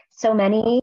So many,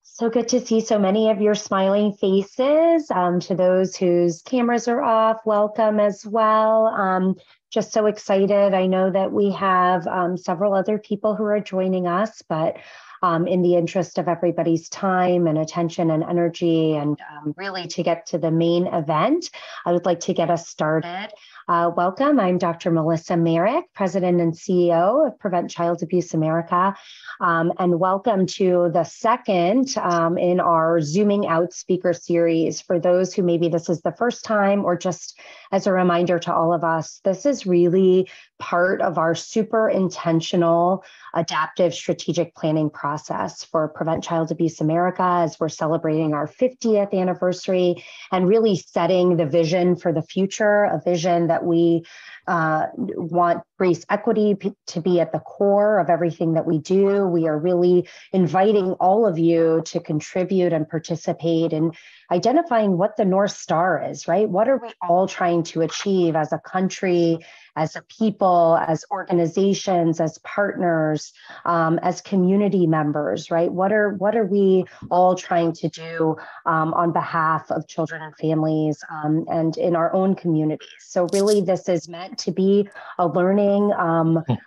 so good to see so many of your smiling faces. To those whose cameras are off, welcome as well. Just so excited. I know that we have several other people who are joining us, but in the interest of everybody's time and attention and energy, and really to get to the main event, I would like to get us started. Welcome, I'm Dr. Melissa Merrick, President and CEO of Prevent Child Abuse America, and welcome to the second in our Zooming Out speaker series. For those who maybe this is the first time, or just as a reminder to all of us, this is really part of our super intentional adaptive strategic planning process for Prevent Child Abuse America as we're celebrating our 50th anniversary and really setting the vision for the future, a vision that we want race equity to be at the core of everything that we do. We are really inviting all of you to contribute and participate in identifying what the North Star is, right? What are we all trying to achieve as a country, as a people, as organizations, as partners, as community members, right? What are we all trying to do on behalf of children and families and in our own communities? So really, this is meant to be a learning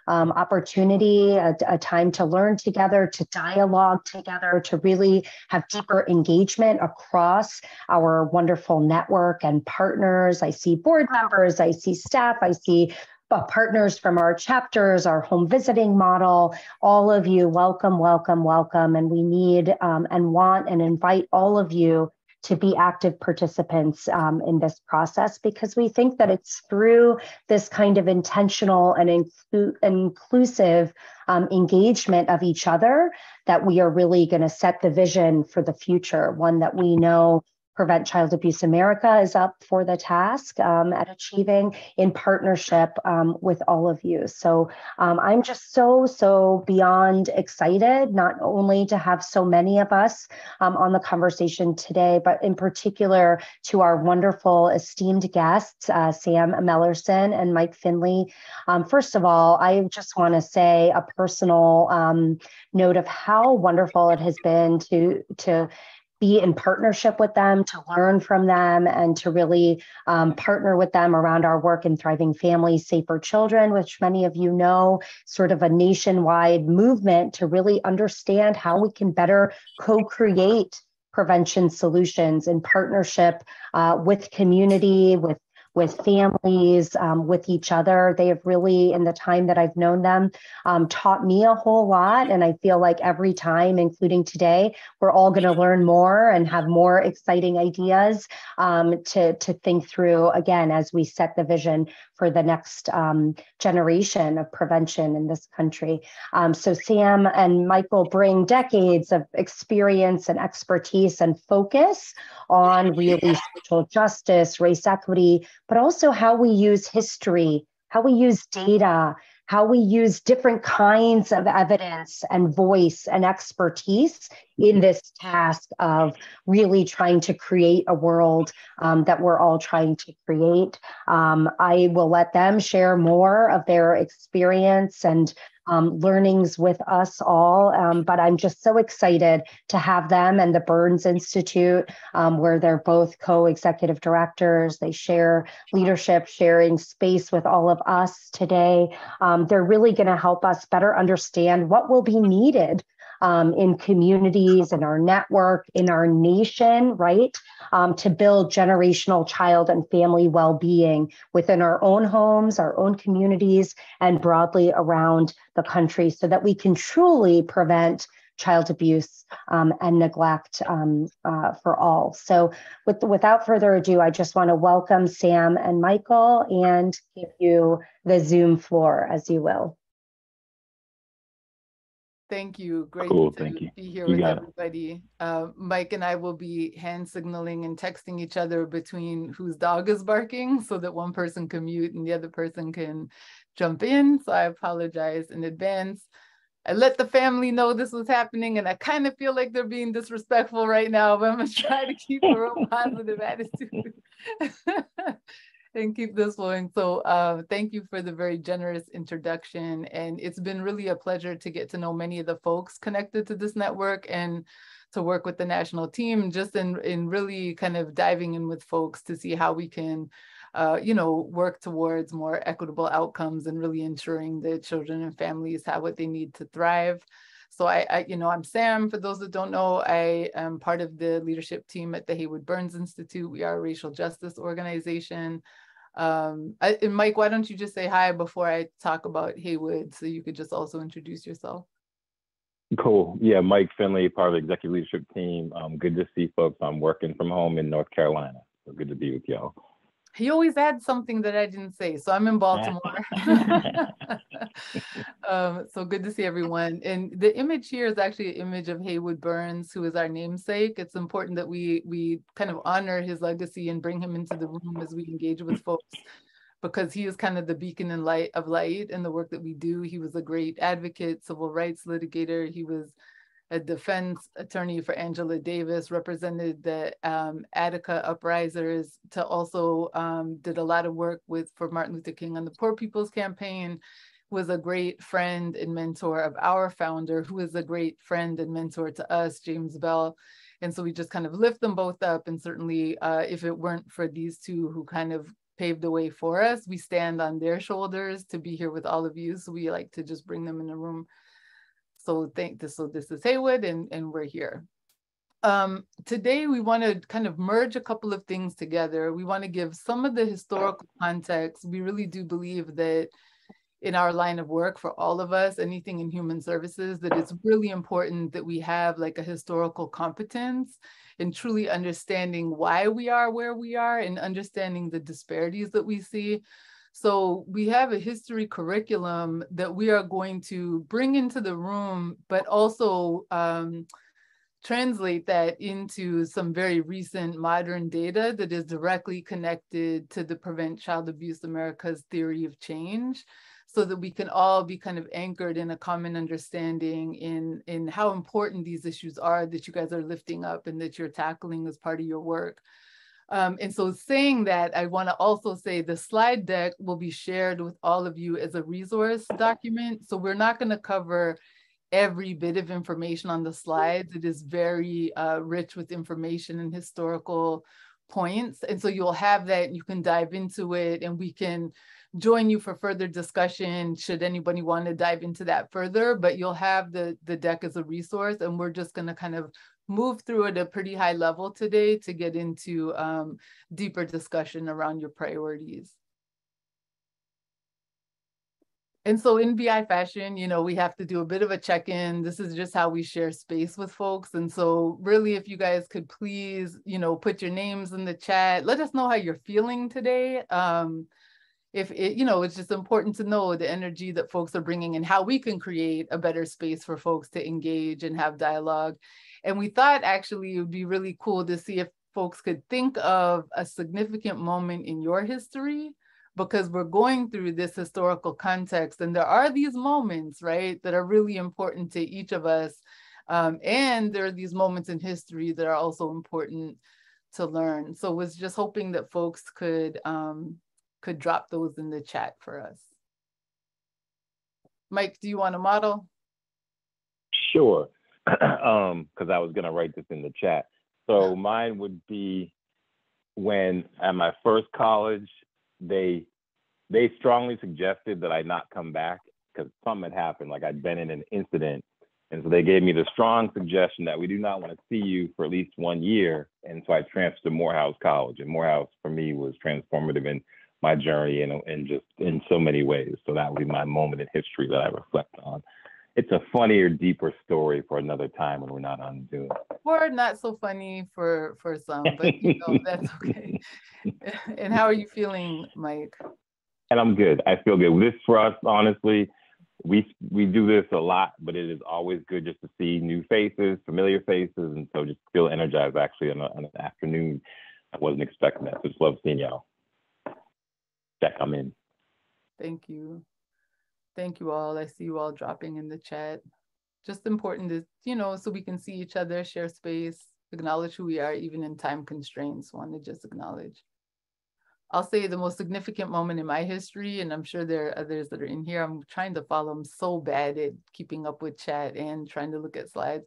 opportunity, a time to learn together, to dialogue together, to really have deeper engagement across our wonderful network and partners. I see board members, I see staff, I see partners from our chapters, our home visiting model. All of you, welcome, welcome, welcome. And we need and want and invite all of you to be active participants in this process, because we think that it's through this kind of intentional and inclusive engagement of each other that we are really going to set the vision for the future, one that we know Prevent Child Abuse America is up for the task at achieving in partnership with all of you. So I'm just so beyond excited, not only to have so many of us on the conversation today, but in particular to our wonderful esteemed guests, Sam Mellerson and Mike Finley. First of all, I just want to say a personal note of how wonderful it has been to be in partnership with them, to learn from them, and to really partner with them around our work in Thriving Families, Safer Children, which many of you know, sort of a nationwide movement to really understand how we can better co-create prevention solutions in partnership with community, with families, with each other. They have really, in the time that I've known them, taught me a whole lot. And I feel like every time, including today, we're all going to learn more and have more exciting ideas to think through, again, as we set the vision for the next generation of prevention in this country. So Sam and Michael bring decades of experience and expertise and focus on really social justice, race equity, but also how we use history, how we use data, how we use different kinds of evidence and voice and expertise in this task of really trying to create a world that we're all trying to create. I will let them share more of their experience and learnings with us all, but I'm just so excited to have them and the Burns Institute, where they're both co-executive directors. They share leadership, sharing space with all of us today. They're really going to help us better understand what will be needed in communities, in our network, in our nation, right? To build generational child and family well-being within our own homes, our own communities, and broadly around the country, so that we can truly prevent child abuse and neglect for all. So without further ado, I just want to welcome Sam and Michael and give you the Zoom floor, as you will. Thank you. Great Cool, to thank you. be here You with got it. everybody. Mike and I will be hand signaling and texting each other between whose dog is barking so that one person can mute and the other person can jump in. So I apologize in advance. I let the family know this was happening, and I kind of feel like they're being disrespectful right now, but I'm gonna try to keep a real positive attitude. and keep this flowing. So thank you for the very generous introduction. And it's been really a pleasure to get to know many of the folks connected to this network and to work with the national team, just in really kind of diving in with folks to see how we can, work towards more equitable outcomes and really ensuring that children and families have what they need to thrive. So I'm Sam. For those that don't know, I am part of the leadership team at the Haywood Burns Institute. We are a racial justice organization. And Mike, why don't you just say hi before I talk about Haywood, so you could just also introduce yourself. Cool. Yeah, Mike Finley, part of the executive leadership team. Good to see folks. I'm working from home in North Carolina. So good to be with y'all. He always adds something that I didn't say. So I'm in Baltimore. So good to see everyone. And the image here is actually an image of Haywood Burns, who is our namesake. It's important that we kind of honor his legacy and bring him into the room as we engage with folks, because he is kind of the beacon and light in the work that we do. He was a great advocate, civil rights litigator. He was a defense attorney for Angela Davis, represented the Attica uprisers, to also did a lot of work for Martin Luther King on the Poor People's Campaign, was a great friend and mentor of our founder, who is a great friend and mentor to us, James Bell. And so we just kind of lift them both up. And certainly if it weren't for these two who kind of paved the way for us, we stand on their shoulders to be here with all of you. So we like to just bring them in the room. So this is Haywood, and we're here. Today, we want to kind of merge a couple of things together. We want to give some of the historical context. We really do believe that in our line of work, for all of us, anything in human services, that it's really important that we have like a historical competence in truly understanding why we are where we are and understanding the disparities that we see. So we have a history curriculum that we are going to bring into the room, but also translate that into some very recent modern data that is directly connected to the Prevent Child Abuse America's theory of change, so that we can all be kind of anchored in a common understanding in how important these issues are that you guys are lifting up and that you're tackling as part of your work. And so saying that, I want to also say the slide deck will be shared with all of you as a resource document. So we're not going to cover every bit of information on the slides. It is very rich with information and historical points. And so you'll have that, and you can dive into it, and we can join you for further discussion should anybody want to dive into that further. But you'll have the deck as a resource, and we're just going to kind of move through at a pretty high level today to get into deeper discussion around your priorities. And so in BI fashion, we have to do a bit of a check-in. This is just how we share space with folks. And so really, if you guys could please, put your names in the chat, let us know how you're feeling today. If it, it's just important to know the energy that folks are bringing and how we can create a better space for folks to engage and have dialogue. And we thought actually it would be really cool to see if folks could think of a significant moment in your history, because we're going through this historical context, and there are these moments, right, that are really important to each of us. And there are these moments in history that are also important to learn. So was just hoping that folks could drop those in the chat for us. Mike, do you want to model? Sure, because I was going to write this in the chat. So mine would be when at my first college, they strongly suggested that I not come back because something had happened, like I'd been in an incident. And so they gave me the strong suggestion that we do not want to see you for at least 1 year. And so I transferred to Morehouse College, and Morehouse for me was transformative in my journey and just in so many ways. So that would be my moment in history that I reflect on. It's a funnier, deeper story for another time when we're not on Zoom. Or not so funny for some, but that's okay. And how are you feeling, Mike? And I'm good. I feel good. This for us, honestly, we do this a lot, but it is always good just to see new faces, familiar faces, and so just feel energized actually on an afternoon. I wasn't expecting that. So just love seeing y'all. Check, I'm in. Thank you. Thank you all. I see you all dropping in the chat. Just important to, so we can see each other, share space, acknowledge who we are, even in time constraints. Want to just acknowledge. I'll say the most significant moment in my history, and I'm sure there are others that are in here. I'm trying to follow. I'm so bad at keeping up with chat and trying to look at slides.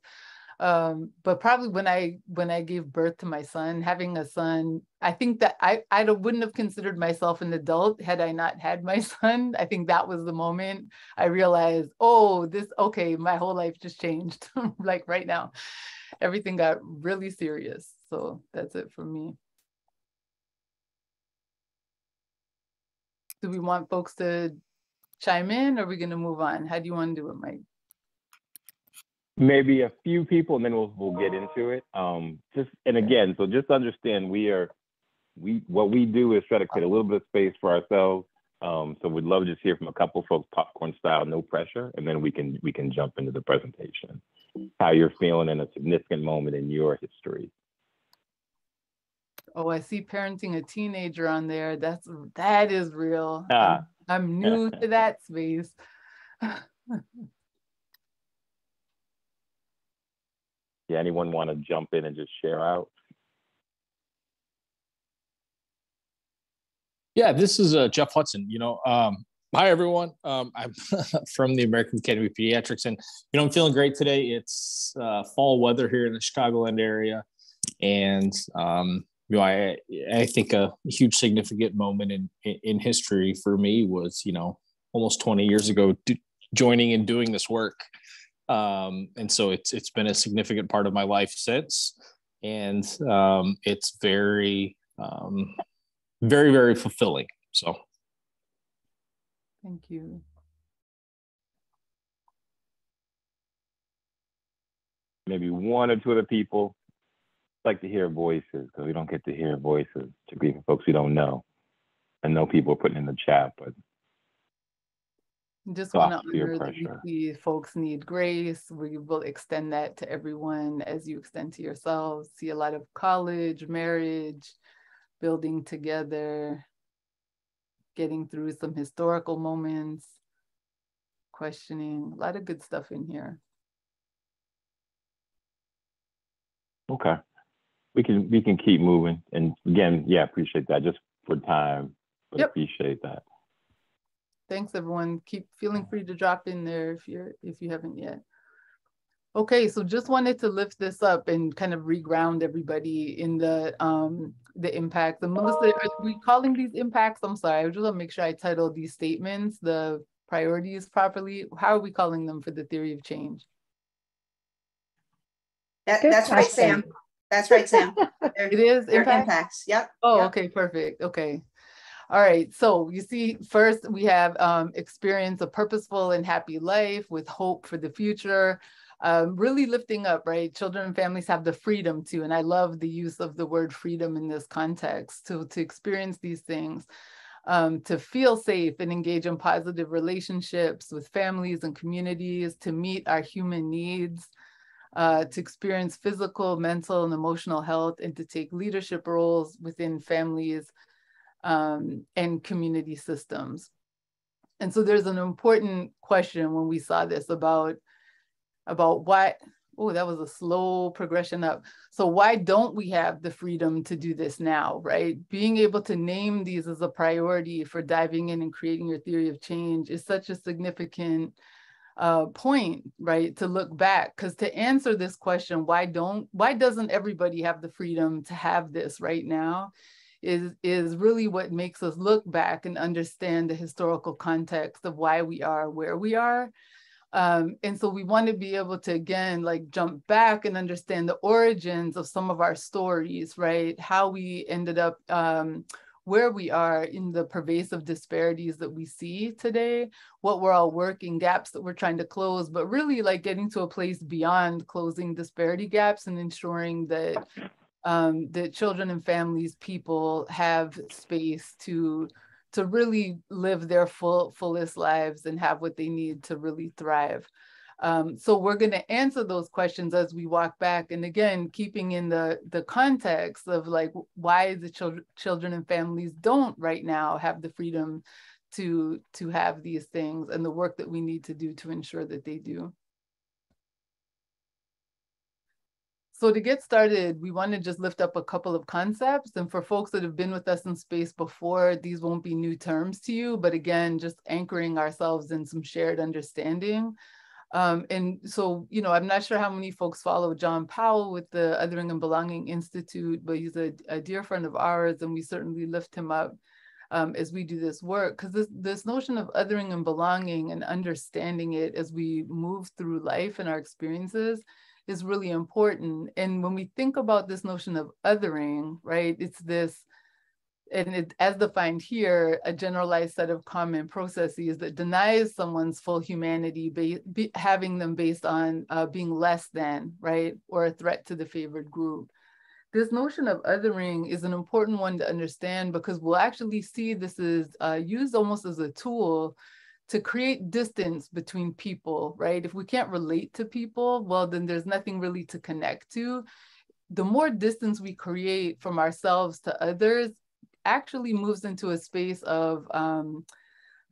But probably when I gave birth to my son, having a son, I think that I wouldn't have considered myself an adult had I not had my son. I think that was the moment I realized, oh, okay, my whole life just changed. Like right now, everything got really serious. So that's it for me. Do we want folks to chime in, or are we going to move on? How do you want to do it, Mike? Maybe a few people, and then we'll get into it. Just understand what we do is try to create a little bit of space for ourselves. So we'd love to just hear from a couple of folks, popcorn style, no pressure, and then we can jump into the presentation. How you're feeling in a significant moment in your history. Oh, I see parenting a teenager on there. That is real. I'm new to that space. Yeah, anyone want to jump in and just share out? Yeah, this is Jeff Hudson. Hi everyone. I'm from the American Academy of Pediatrics, and I'm feeling great today. It's fall weather here in the Chicagoland area, and I think a huge significant moment in history for me was almost 20 years ago joining and doing this work, and so it's been a significant part of my life since, and it's very very, very fulfilling. So thank you. Maybe one or two other people like to hear voices, because we don't get to hear voices, particularly for folks we don't know. I know people are putting in the chat, but just want to honor that we see folks need grace. We will extend that to everyone as you extend to yourselves. See a lot of college, marriage, building together, getting through some historical moments, questioning, a lot of good stuff in here. Okay. We can keep moving. And again, yeah, appreciate that just for time, but yep. Appreciate that. Thanks everyone. Keep feeling free to drop in there if you haven't yet. Okay, so just wanted to lift this up and kind of reground everybody in the impacts. And Melissa, are we calling these impacts? I'm sorry, I just want to make sure I title these statements, the priorities properly. How are we calling them for the theory of change? That's right, Sam. That's right, Sam. It is impacts. Yep. Oh, yep. Okay, perfect. Okay. All right, so you see, first we have experience a purposeful and happy life with hope for the future. Really lifting up, right? Children and families have the freedom to, and I love the use of the word freedom in this context, to experience these things, to feel safe and engage in positive relationships with families and communities, to meet our human needs, to experience physical, mental, and emotional health, and to take leadership roles within families and community systems. And so there's an important question when we saw this about why, oh, that was a slow progression up. So why don't we have the freedom to do this now, right? Being able to name these as a priority for diving in and creating your theory of change is such a significant point, right? To look back, because to answer this question, why doesn't everybody have the freedom to have this right now, is really what makes us look back and understand the historical context of why we are where we are. And so we want to be able to, again, like jump back and understand the origins of some of our stories, right? How we ended up where we are in the pervasive disparities that we see today, what we're all working, gaps that we're trying to close, but really like getting to a place beyond closing disparity gaps and ensuring that that children and families, people have space to really live their fullest lives and have what they need to really thrive. So we're going to answer those questions as we walk back. And again, keeping in the context of like why the children and families don't right now have the freedom to have these things and the work that we need to do to ensure that they do. So to get started, we want to just lift up a couple of concepts. And for folks that have been with us in space before, these won't be new terms to you, but again, just anchoring ourselves in some shared understanding. And so, you know, I'm not sure how many folks follow John Powell with the Othering and Belonging Institute, but he's a dear friend of ours, and we certainly lift him up as we do this work, because this notion of othering and belonging and understanding it as we move through life and our experiences is really important. And when we think about this notion of othering, right, it's this, and it, as defined here, a generalized set of common processes that denies someone's full humanity, having them based on being less than, right, or a threat to the favored group. This notion of othering is an important one to understand, because we'll actually see this is used almost as a tool to create distance between people, right? If we can't relate to people, well, then there's nothing really to connect to. The more distance we create from ourselves to others actually moves into a space of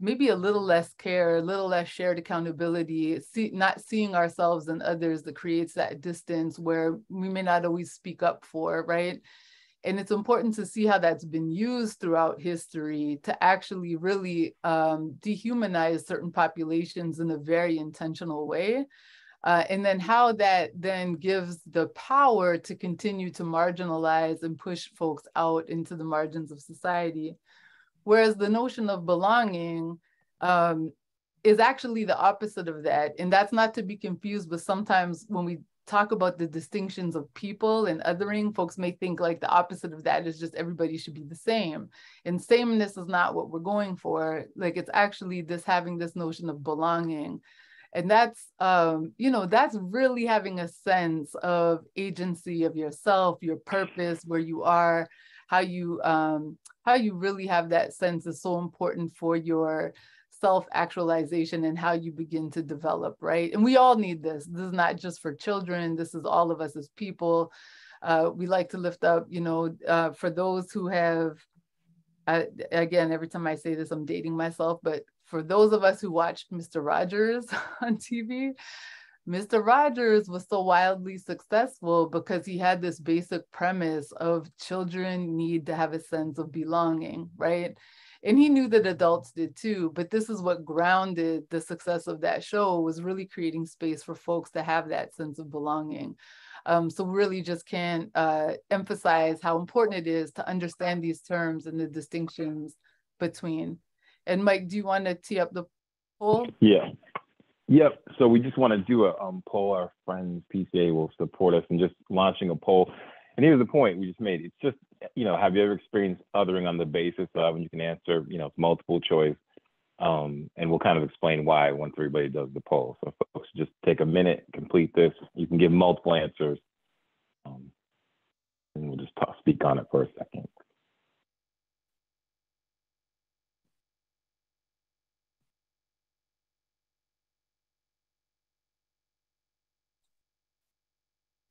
maybe a little less care, a little less shared accountability, not seeing ourselves and others, that creates that distance where we may not always speak up for, right? And it's important to see how that's been used throughout history to actually really dehumanize certain populations in a very intentional way. And then how that then gives the power to continue to marginalize and push folks out into the margins of society. Whereas the notion of belonging is actually the opposite of that. And that's not to be confused with sometimes when we talk about the distinctions of people and othering, folks may think like the opposite of that is just everybody should be the same. And sameness is not what we're going for. Like, it's actually this having this notion of belonging. And that's, you know, that's really having a sense of agency of yourself, your purpose, where you are, how you really have that sense is so important for your self-actualization and how you begin to develop, right? And we all need this. This is not just for children. This is all of us as people. We like to lift up, you know, for those who have, again, every time I say this, I'm dating myself, but for those of us who watched Mr. Rogers on TV, Mr. Rogers was so wildly successful because he had this basic premise of children need to have a sense of belonging, right? And he knew that adults did too, but this is what grounded the success of that show, was really creating space for folks to have that sense of belonging. So really just can't emphasize how important it is to understand these terms and the distinctions between. And Mike, do you want to tee up the poll? Yeah. Yep. So we just want to do a poll. Our friends PCA will support us in just launching a poll. And here's the point we just made. It's just, you know, have you ever experienced othering on the basis of, and you can answer, you know, it's multiple choice. And we'll kind of explain why once everybody does the poll. So folks, just take a minute, complete this. You can give multiple answers. And we'll just speak on it for a second.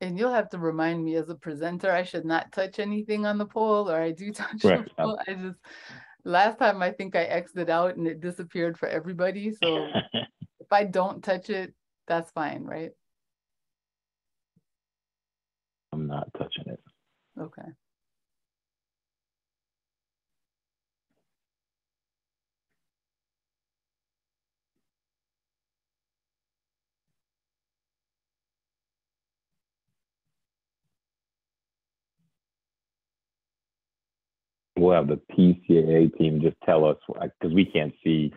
And you'll have to remind me as a presenter, I should not touch anything on the poll, or I do touch Right. the poll. I just, last time I think I exited out and it disappeared for everybody. So if I don't touch it, that's fine, right? I'm not touching it. Okay. We'll have the PCAA team just tell us, because we can't see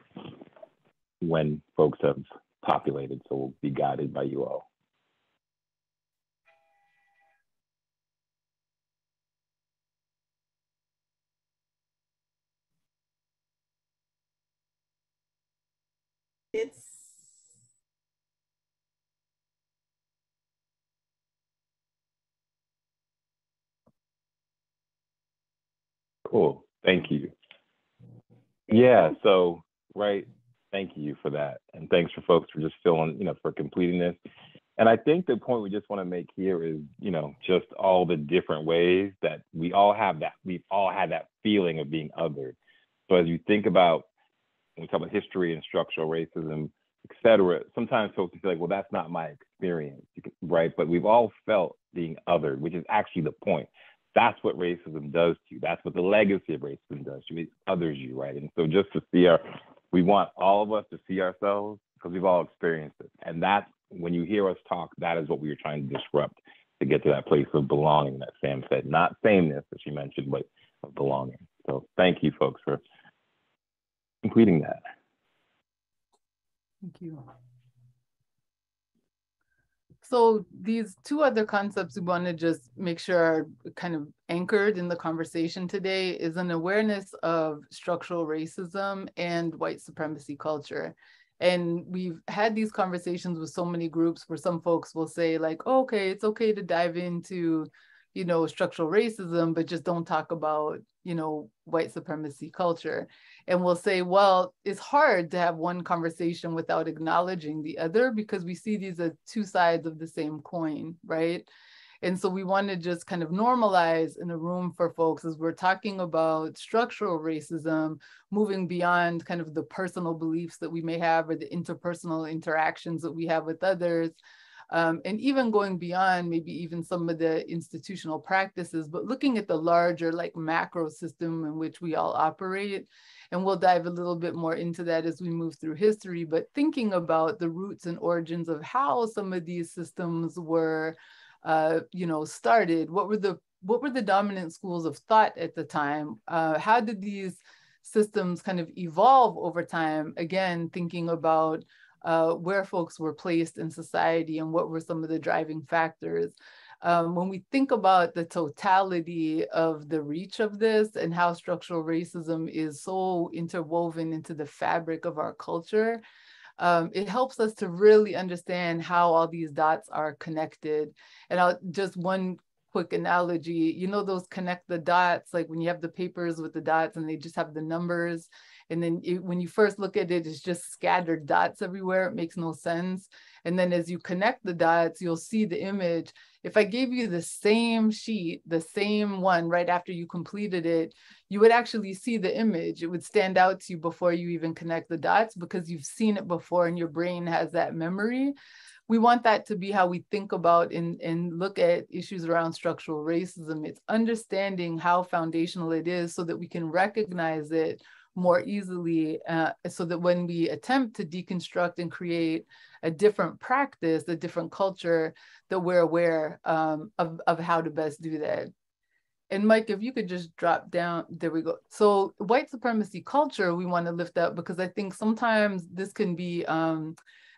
when folks have populated, so we'll be guided by you all. It's Cool. Thank you. Yeah. So, right. Thank you for that. And thanks for folks for just filling, you know, for completing this. And I think the point we just want to make here is, you know, just all the different ways that we all have that, we've all had that feeling of being othered. So as you think about, when we talk about history and structural racism, et cetera, sometimes folks feel like, well, that's not my experience, right? But we've all felt being othered, which is actually the point. That's what racism does to you. That's what the legacy of racism does to you. It others you, right? And so just to see we want all of us to see ourselves because we've all experienced it. And that's when you hear us talk, that is what we were trying to disrupt to get to that place of belonging that Sam said, not sameness that she mentioned, but of belonging. So thank you folks for completing that. Thank you. So these two other concepts we want to just make sure are kind of anchored in the conversation today is an awareness of structural racism and white supremacy culture. And we've had these conversations with so many groups where some folks will say like, oh, okay, it's okay to dive into, you know, structural racism, but just don't talk about, you know, white supremacy culture. And we'll say, well, it's hard to have one conversation without acknowledging the other because we see these as two sides of the same coin, right? And so we want to just kind of normalize in a room for folks as we're talking about structural racism, moving beyond kind of the personal beliefs that we may have or the interpersonal interactions that we have with others. And even going beyond maybe even some of the institutional practices, but looking at the larger like macro system in which we all operate. And we'll dive a little bit more into that as we move through history, but thinking about the roots and origins of how some of these systems were, you know, started. What were the dominant schools of thought at the time? How did these systems kind of evolve over time? Again, thinking about where folks were placed in society and what were some of the driving factors. When we think about the totality of the reach of this and how structural racism is so interwoven into the fabric of our culture, it helps us to really understand how all these dots are connected. And just one quick analogy, you know, those connect the dots, like when you have the papers with the dots and they just have the numbers. And then when you first look at it, it's just scattered dots everywhere. It makes no sense. And then as you connect the dots, you'll see the image. If I gave you the same sheet, the same one right after you completed it, you would actually see the image. It would stand out to you before you even connect the dots because you've seen it before and your brain has that memory. We want that to be how we think about and look at issues around structural racism. It's understanding how foundational it is so that we can recognize it more easily, so that when we attempt to deconstruct and create a different practice, a different culture, that we're aware of how to best do that. And Mike, if you could just drop down, there we go. So white supremacy culture, we want to lift up because I think sometimes this can be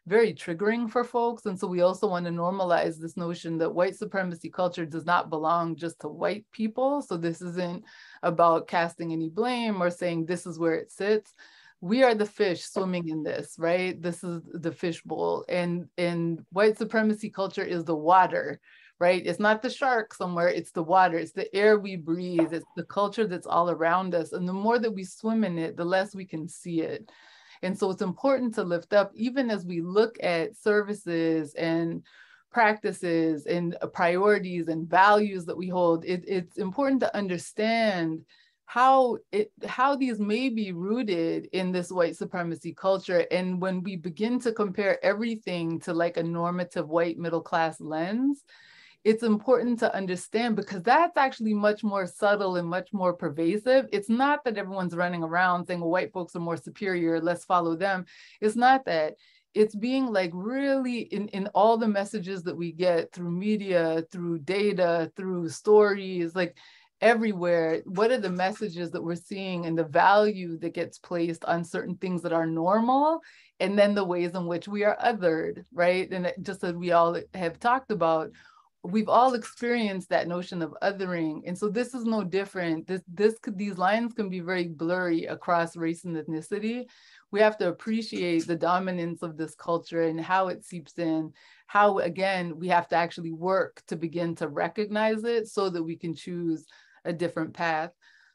very triggering for folks. And so we also want to normalize this notion that white supremacy culture does not belong just to white people. So this isn't about casting any blame or saying this is where it sits. We are the fish swimming in this, right? This is the fish bowl. And white supremacy culture is the water, right? It's not the shark somewhere, it's the water, it's the air we breathe, it's the culture that's all around us. And the more that we swim in it, the less we can see it. And so it's important to lift up, even as we look at services and practices and priorities and values that we hold, it's important to understand how these may be rooted in this white supremacy culture. And when we begin to compare everything to like a normative white middle class lens, it's important to understand because that's actually much more subtle and much more pervasive. It's not that everyone's running around saying, well, white folks are more superior, let's follow them. It's not that. It's being like really in all the messages that we get through media, through data, through stories, like everywhere, what are the messages that we're seeing and the value that gets placed on certain things that are normal, and then the ways in which we are othered, right? And just as we all have talked about, we've all experienced that notion of othering. And so this is no different. These lines can be very blurry across race and ethnicity. We have to appreciate the dominance of this culture and how it seeps in, how, again, we have to actually work to begin to recognize it so that we can choose a different path.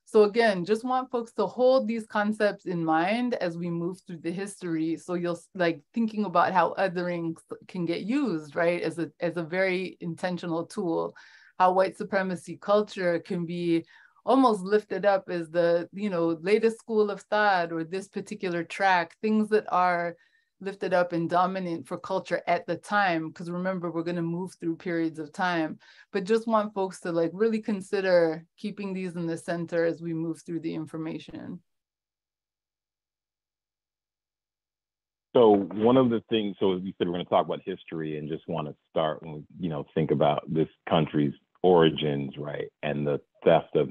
So again, just want folks to hold these concepts in mind as we move through the history. So you'll like thinking about how othering can get used, right, as a very intentional tool, how white supremacy culture can be almost lifted up as the, you know, latest school of thought or this particular track, things that are lifted up and dominant for culture at the time, because remember, we're going to move through periods of time, but just want folks to like really consider keeping these in the center as we move through the information. So one of the things, so as you said, we're going to talk about history, and just want to start when we, think about this country's origins, right, and the theft of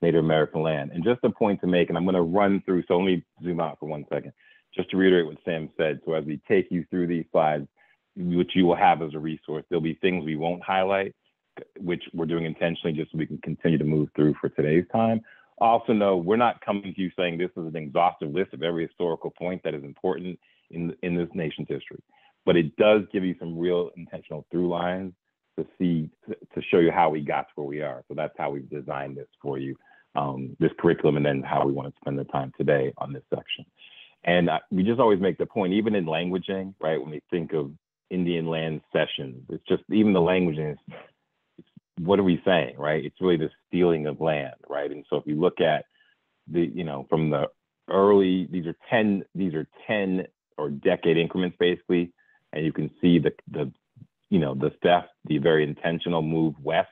Native American land. And just a point to make, and I'm going to run through, so let me zoom out for 1 second, just to reiterate what Sam said. So as we take you through these slides, which you will have as a resource, there'll be things we won't highlight, which we're doing intentionally just so we can continue to move through for today's time. Also know, we're not coming to you saying this is an exhaustive list of every historical point that is important in this nation's history, but it does give you some real intentional through lines to show you how we got to where we are. So that's how we've designed this for you, this curriculum, and then how we want to spend the time today on this section. And we just always make the point, even in languaging, right, when we think of Indian land cessions, it's just, even the languaging is, what are we saying, right? It's really the stealing of land, right? And so if you look at from the early, these are 10 or decade increments basically, and you can see the theft, the very intentional move west.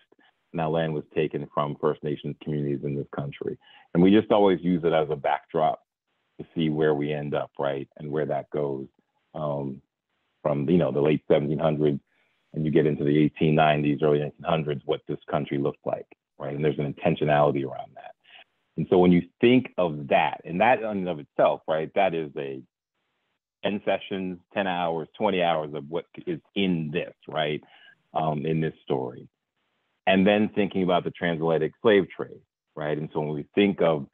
Now land was taken from First Nations communities in this country. And we just always use it as a backdrop to see where we end up, right? And where that goes from, the late 1700s, and you get into the 1890s, early 1900s, what this country looked like, right? And there's an intentionality around that. And so when you think of that, and that in and of itself, right, that is a 10 sessions, 10 hours, 20 hours of what is in this, right, in this story. And then thinking about the transatlantic slave trade, right? And so when we think of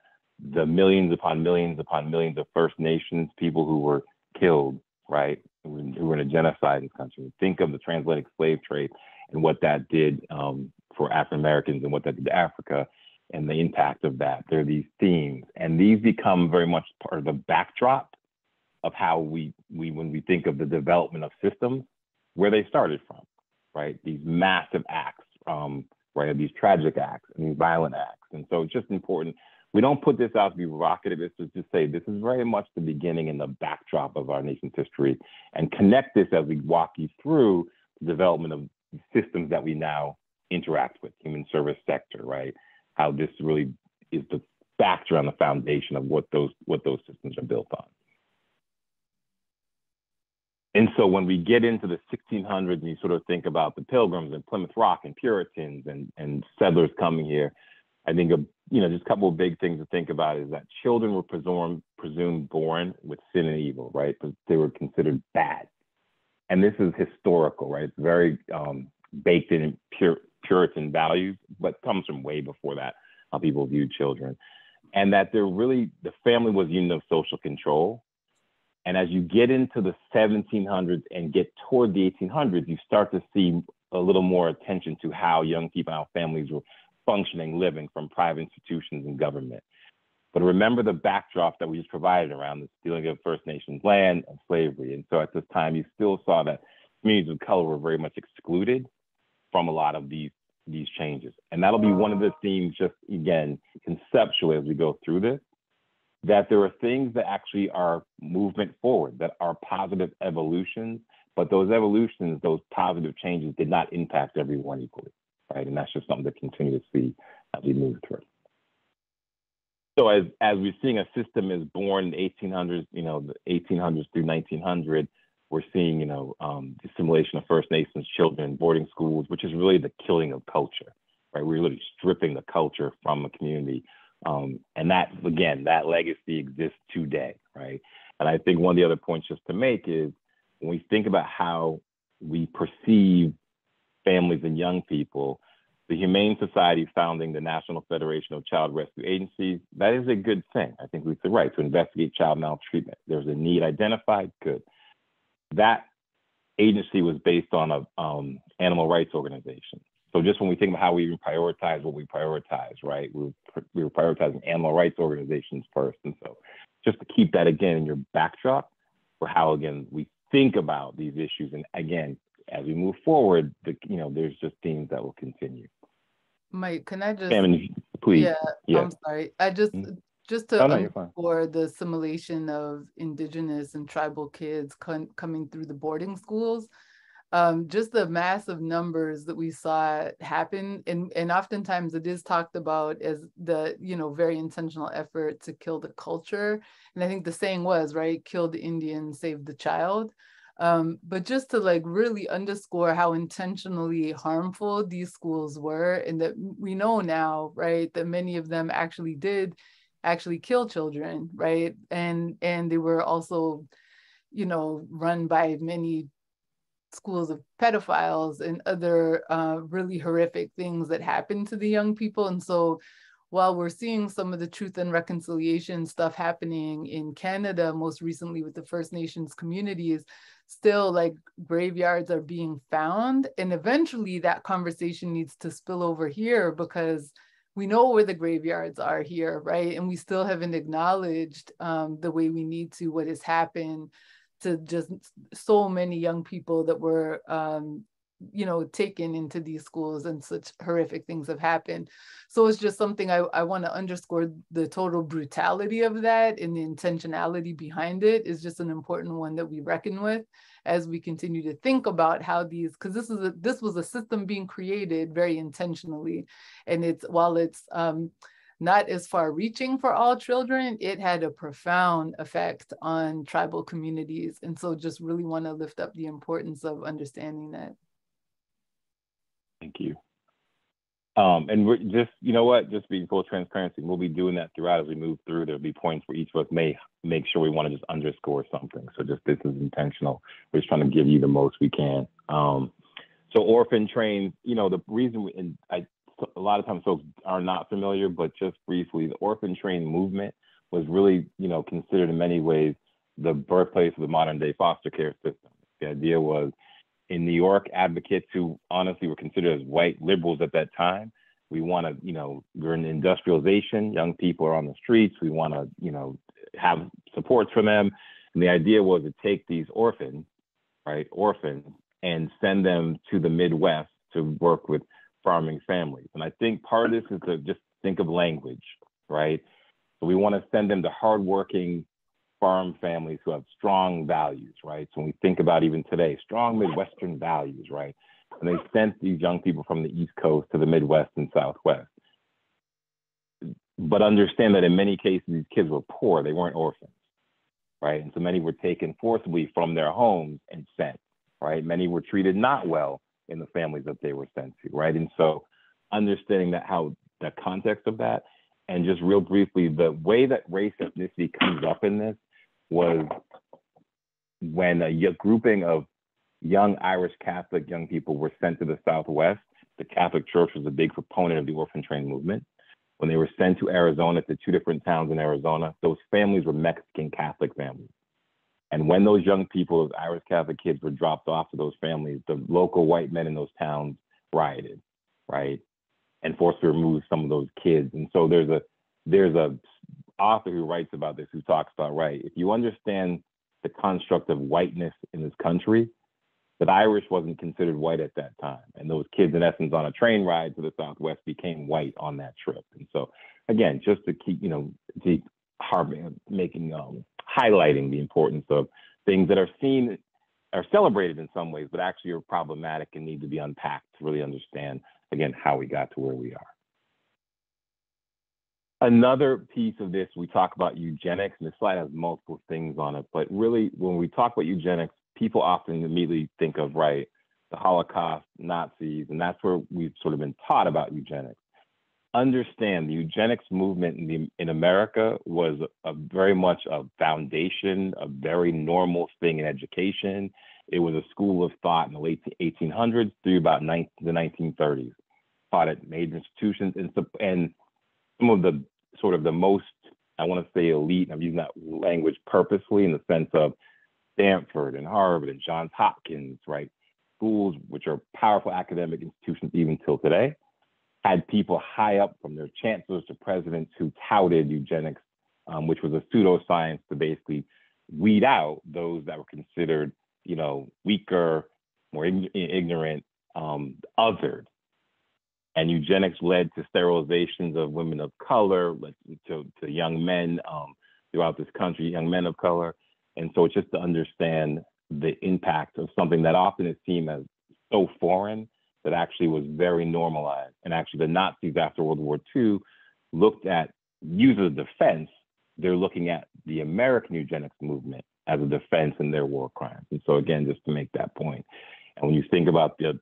the millions upon millions upon millions of First Nations people who were killed, right, who were in a genocide in this country, think of the transatlantic slave trade and what that did for African Americans and what that did to Africa and the impact of that. There are these themes, and these become very much part of the backdrop of how we when we think of the development of systems, where they started from, right? These massive acts, right? These tragic acts and these violent acts. And so it's just important. We don't put this out to be provocative. It's to just say this is very much the beginning and the backdrop of our nation's history, and connect this as we walk you through the development of systems that we now interact with, human service sector, right? How this really is the background, the foundation of what those systems are built on. And so when we get into the 1600s and you sort of think about the Pilgrims and Plymouth Rock and Puritans and settlers coming here, I think just a couple of big things to think about is that children were presumed born with sin and evil, right? But they were considered bad. And this is historical, right? It's very baked in Puritan values, but comes from way before that, how people viewed children. And that the family was a unit of social control. And as you get into the 1700s and get toward the 1800s, you start to see a little more attention to how young people, how families were functioning, living from private institutions and government. But remember the backdrop that we just provided around the stealing of First Nations land and slavery. And so at this time, you still saw that communities of color were very much excluded from a lot of these changes. And that'll be one of the themes, just again, conceptually as we go through this, that there are things that actually are movement forward, that are positive evolutions, but those evolutions, those positive changes did not impact everyone equally, right? And that's just something to continue to see as we move through. So as we're seeing a system is born in the 1800s, the 1800s through 1900, we're seeing, the assimilation of First Nations children in boarding schools, which is really the killing of culture, right? We're really stripping the culture from a community. And that, again, that legacy exists today, right? And I think one of the other points just to make is when we think about how we perceive families and young people, the Humane Society founding the National Federation of Child Rescue Agencies, that is a good thing. I think we said right to investigate child maltreatment. There's a need identified, good. That agency was based on an animal rights organization. So just when we think about how we prioritize what we prioritize, right? We were prioritizing animal rights organizations first. And so just to keep that again in your backdrop for how, again, we think about these issues. And again, as we move forward, there's just themes that will continue. Mike, can I just, Sam, please. Yeah, I'm sorry. I just, Just to Oh, no, you're fine. underscore the assimilation of indigenous and tribal kids coming through the boarding schools, just the massive numbers that we saw happen, and oftentimes it is talked about as the, you know, very intentional effort to kill the culture. And I think the saying was, right, kill the Indian, save the child. But just to like really underscore how intentionally harmful these schools were, and that we know now, right, that many of them actually did kill children, right? And they were also, you know, run by many schools of pedophiles and other really horrific things that happen to the young people. And so while we're seeing some of the truth and reconciliation stuff happening in Canada, most recently with the First Nations communities, still like graveyards are being found. And eventually that conversation needs to spill over here, because we know where the graveyards are here, right? And we still haven't acknowledged the way we need to what has happened to just so many young people that were, you know, taken into these schools, and such horrific things have happened. So it's just something I want to underscore, the total brutality of that and the intentionality behind it is just an important one that we reckon with as we continue to think about how these, because this was a system being created very intentionally, and while it's not as far reaching for all children, it had a profound effect on tribal communities. And so just really want to lift up the importance of understanding that. Thank you. And we're just, you know what, just being full transparency, we'll be doing that throughout as we move through. There'll be points where each of us may make sure we want to just underscore something. So just, this is intentional. We're just trying to give you the most we can. So orphan trains, you know, the reason a lot of times folks are not familiar, but just briefly, the orphan train movement was really, you know, considered in many ways the birthplace of the modern day foster care system. The idea was, in New York, advocates who honestly were considered as white liberals at that time, we want to, you know, we're in industrialization, young people are on the streets, we want to, you know, have supports for them. And the idea was to take these orphans, and send them to the Midwest to work with farming families. And I think part of this is to just think of language, right? So we want to send them to hardworking farm families who have strong values, right? So when we think about even today, strong Midwestern values, right? And they sent these young people from the East Coast to the Midwest and Southwest. But understand that in many cases, these kids were poor, they weren't orphans, right? And so many were taken forcibly from their homes and sent, right? Many were treated not well in the families that they were sent to, right? And so understanding that, how the context of that, and just real briefly, the way that race ethnicity comes up in this was when a grouping of young Irish Catholic young people were sent to the Southwest. The Catholic Church was a big proponent of the orphan train movement. When they were sent to Arizona, to 2 different towns in Arizona, those families were Mexican Catholic families. And when those young people, those Irish Catholic kids, were dropped off to those families, the local white men in those towns rioted, right? And forced to remove some of those kids. And so there's a author who writes about this, who talks about, right, if you understand the construct of whiteness in this country, that Irish wasn't considered white at that time. And those kids, in essence, on a train ride to the Southwest became white on that trip. And so, again, just to keep, you know, highlighting the importance of things that are seen, are celebrated in some ways, but actually are problematic and need to be unpacked to really understand, again, how we got to where we are. Another piece of this, we talk about eugenics, and the slide has multiple things on it, but really when we talk about eugenics, people often immediately think of, right, the Holocaust, Nazis, and that's where we've sort of been taught about eugenics. Understand the eugenics movement in America was very much a foundation, a very normal thing in education. It was a school of thought in the late 1800s through about the 1930s. Taught at major institutions, and some of the sort of the most, I want to say elite, and I'm using that language purposely in the sense of Stanford and Harvard and Johns Hopkins, right? Schools which are powerful academic institutions even till today, had people high up from their chancellors to presidents who touted eugenics, which was a pseudoscience to basically weed out those that were considered, you know, weaker, more ignorant, othered. And eugenics led to sterilizations of women of color, led to young men throughout this country, young men of color. And so it's just to understand the impact of something that often is seen as so foreign that actually was very normalized. And actually the Nazis after World War II looked at, use as a defense, they're looking at the American eugenics movement as a defense in their war crimes. And so again, just to make that point. And when you think about the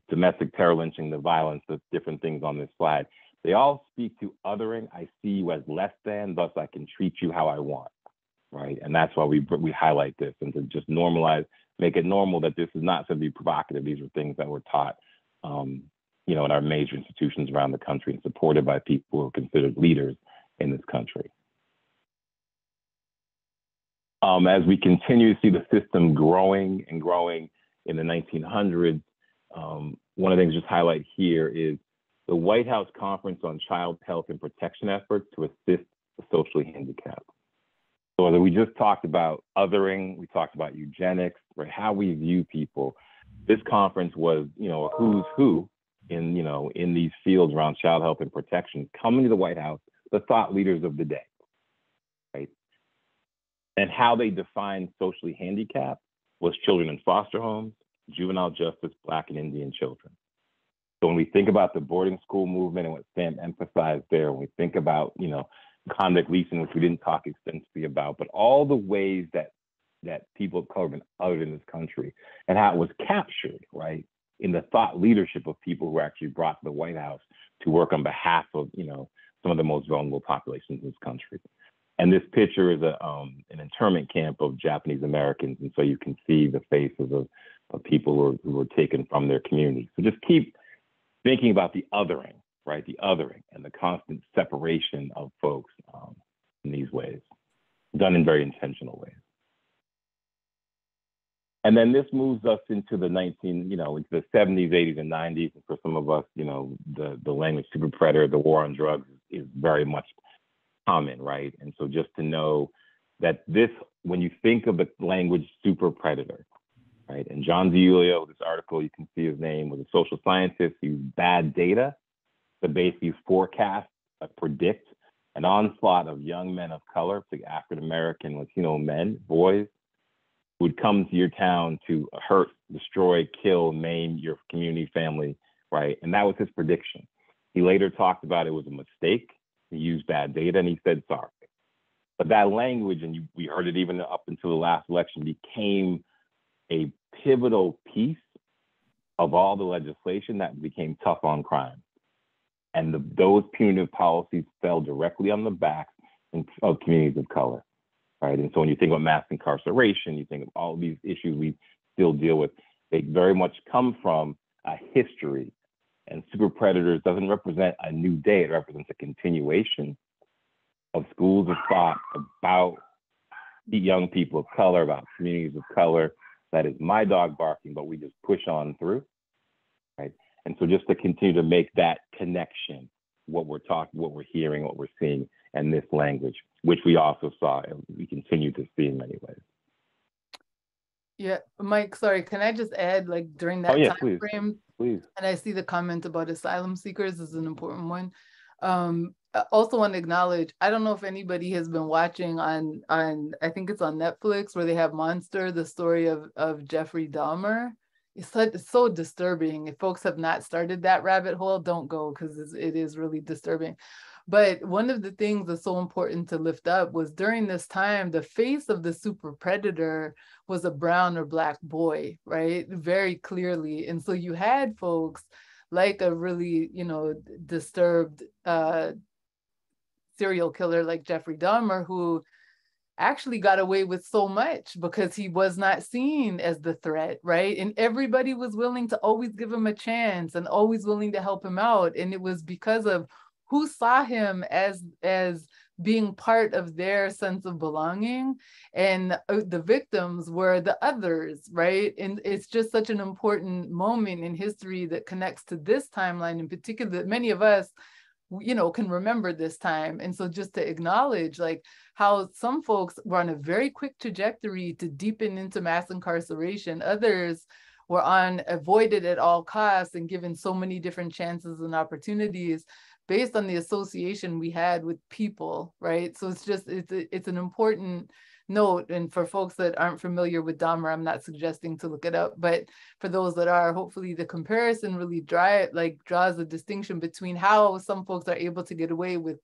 domestic terror lynching, the violence, the different things on this slide, they all speak to othering. I see you as less than, thus I can treat you how I want, right? And that's why we highlight this, and to just normalize, make it normal that this is not to be provocative. These are things that were taught, you know, in our major institutions around the country and supported by people who are considered leaders in this country. As we continue to see the system growing and growing in the 1900s, one of the things just highlight here is the White House Conference on Child Health and Protection Efforts to Assist the Socially Handicapped. So as we just talked about othering, we talked about eugenics, right? How we view people. This conference was, you know, a who's who in, you know, in these fields around child health and protection, coming to the White House, the thought leaders of the day, right? And how they defined socially handicapped was children in foster homes, juvenile justice, Black and Indian children. So when we think about the boarding school movement and what Sam emphasized there, when we think about, you know, convict leasing, which we didn't talk extensively about, but all the ways that people of color have been othered in this country and how it was captured, right, in the thought leadership of people who were actually brought to the White House to work on behalf of, you know, some of the most vulnerable populations in this country. And this picture is an internment camp of Japanese Americans. And so you can see the faces of people who were taken from their communities. So just keep thinking about the othering, right? The othering and the constant separation of folks in these ways, done in very intentional ways. And then this moves us into the into the 70s, 80s, and 90s. And for some of us, you know, the language super predator, the war on drugs is very much common, right? And so just to know that this, when you think of the language super predator, right? And John DiIulio, this article, you can see his name, was a social scientist. He used bad data to basically forecast, predict an onslaught of young men of color, particularly African-American, Latino men, boys, who would come to your town to hurt, destroy, kill, maim your community, family, right? And that was his prediction. He later talked about it was a mistake. He used bad data and he said sorry. But that language, and we heard it even up until the last election, became a pivotal piece of all the legislation that became tough on crime. And those punitive policies fell directly on the backs of communities of color, right? And so when you think about mass incarceration, you think of all of these issues we still deal with, they very much come from a history. And super predators doesn't represent a new day, it represents a continuation of schools of thought about the young people of color, about communities of color. That is my dog barking, but we just push on through, right? And so just to continue to make that connection, what we're talking, what we're hearing, what we're seeing, and this language, which we also saw and we continue to see in many ways. Yeah, Mike, sorry, can I just add, like during that time frame, please. And I see the comment about asylum seekers is an important one. I also want to acknowledge, I don't know if anybody has been watching on I think it's on Netflix, where they have Monster, the story of Jeffrey Dahmer. It's so disturbing. If folks have not started that rabbit hole, don't go, because it is really disturbing. But one of the things that's so important to lift up was during this time, the face of the super predator was a brown or Black boy, right? Very clearly. And so you had folks like a really, you know, disturbed serial killer like Jeffrey Dahmer, who actually got away with so much because he was not seen as the threat, right? And everybody was willing to always give him a chance and always willing to help him out. And it was because of who saw him as being part of their sense of belonging, and the victims were the others, right? And it's just such an important moment in history that connects to this timeline in particular, that many of us, you know, can remember this time. And so just to acknowledge like how some folks were on a very quick trajectory to deepen into mass incarceration, others were on avoided at all costs and given so many different chances and opportunities based on the association we had with people, right? So it's an important note. And for folks that aren't familiar with Dahmer, I'm not suggesting to look it up, but for those that are, hopefully the comparison really draws a distinction between how some folks are able to get away with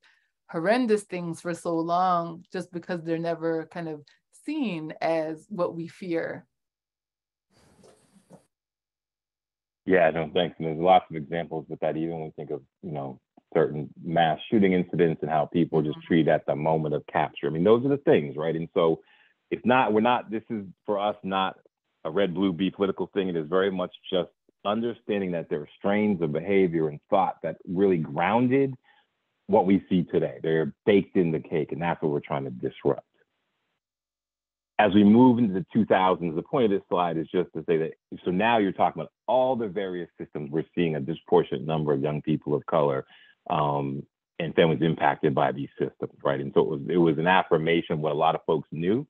horrendous things for so long just because they're never kind of seen as what we fear. Yeah, no, thanks. And there's lots of examples with that, even when we think of, certain mass shooting incidents and how people just treat at the moment of capture. I mean, those are the things, right? And so this is for us not a red, blue, be political thing. It is very much just understanding that there are strains of behavior and thought that really grounded what we see today. They're baked in the cake, and that's what we're trying to disrupt. As we move into the 2000s, the point of this slide is just to say that, so now you're talking about all the various systems. We're seeing a disproportionate number of young people of color and families impacted by these systems, right? And so it was an affirmation of what a lot of folks knew,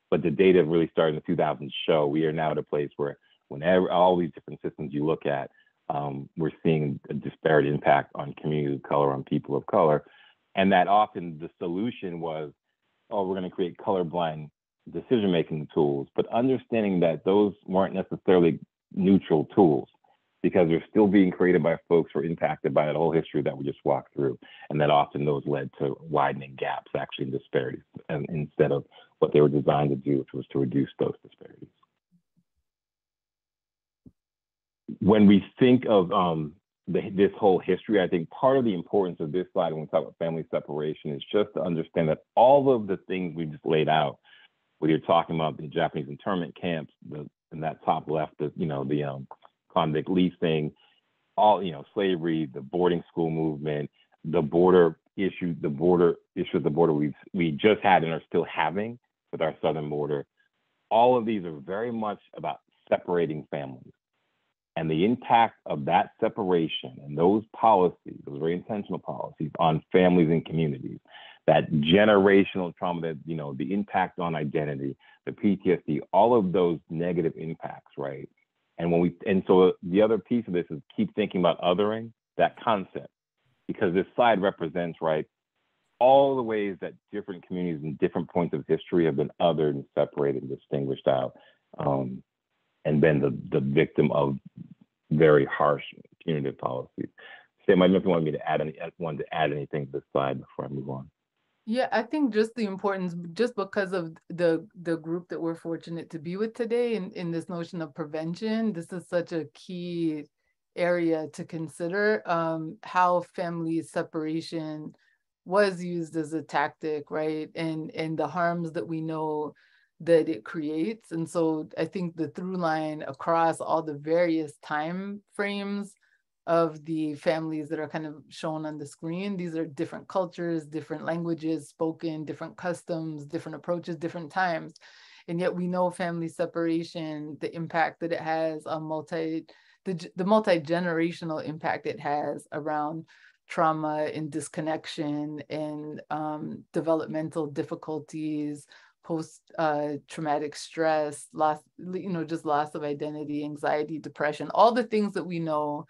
but the data really started in the 2000s show we are now at a place where whenever all these different systems you look at, we're seeing a disparate impact on communities of color, on people of color. And that often the solution was, we're going to create colorblind decision-making tools, but understanding that those weren't necessarily neutral tools because they're still being created by folks who are impacted by that whole history that we just walked through. And that often those led to widening gaps actually in disparities and instead of what they were designed to do, which was to reduce those disparities. When we think of this whole history, I think part of the importance of this slide when we talk about family separation is just to understand that all of the things we just laid out, whether you're talking about the Japanese internment camps, in that top left, the convict leasing, all, slavery, the boarding school movement, the border issue at the border we just had and are still having with our southern border. All of these are very much about separating families. And the impact of that separation and those policies, those very intentional policies on families and communities, that generational trauma, that, the impact on identity, the PTSD, all of those negative impacts, right? And so the other piece of this is keep thinking about othering, that concept, because this slide represents, right, all the ways that different communities and different points of history have been othered and separated and distinguished out, and been the victim of very harsh punitive policies. Sam, I don't know if you wanted to add anything to this slide before I move on. Yeah, I think just the importance, just because of the group that we're fortunate to be with today in this notion of prevention, this is such a key area to consider, how family separation was used as a tactic, right? And the harms that we know that it creates. And so I think the through line across all the various time frames of the families that are kind of shown on the screen, these are different cultures, different languages spoken, different customs, different approaches, different times. And yet we know family separation, the impact that it has on the multi-generational impact it has around trauma and disconnection and developmental difficulties, post-traumatic stress, loss, just loss of identity, anxiety, depression, all the things that we know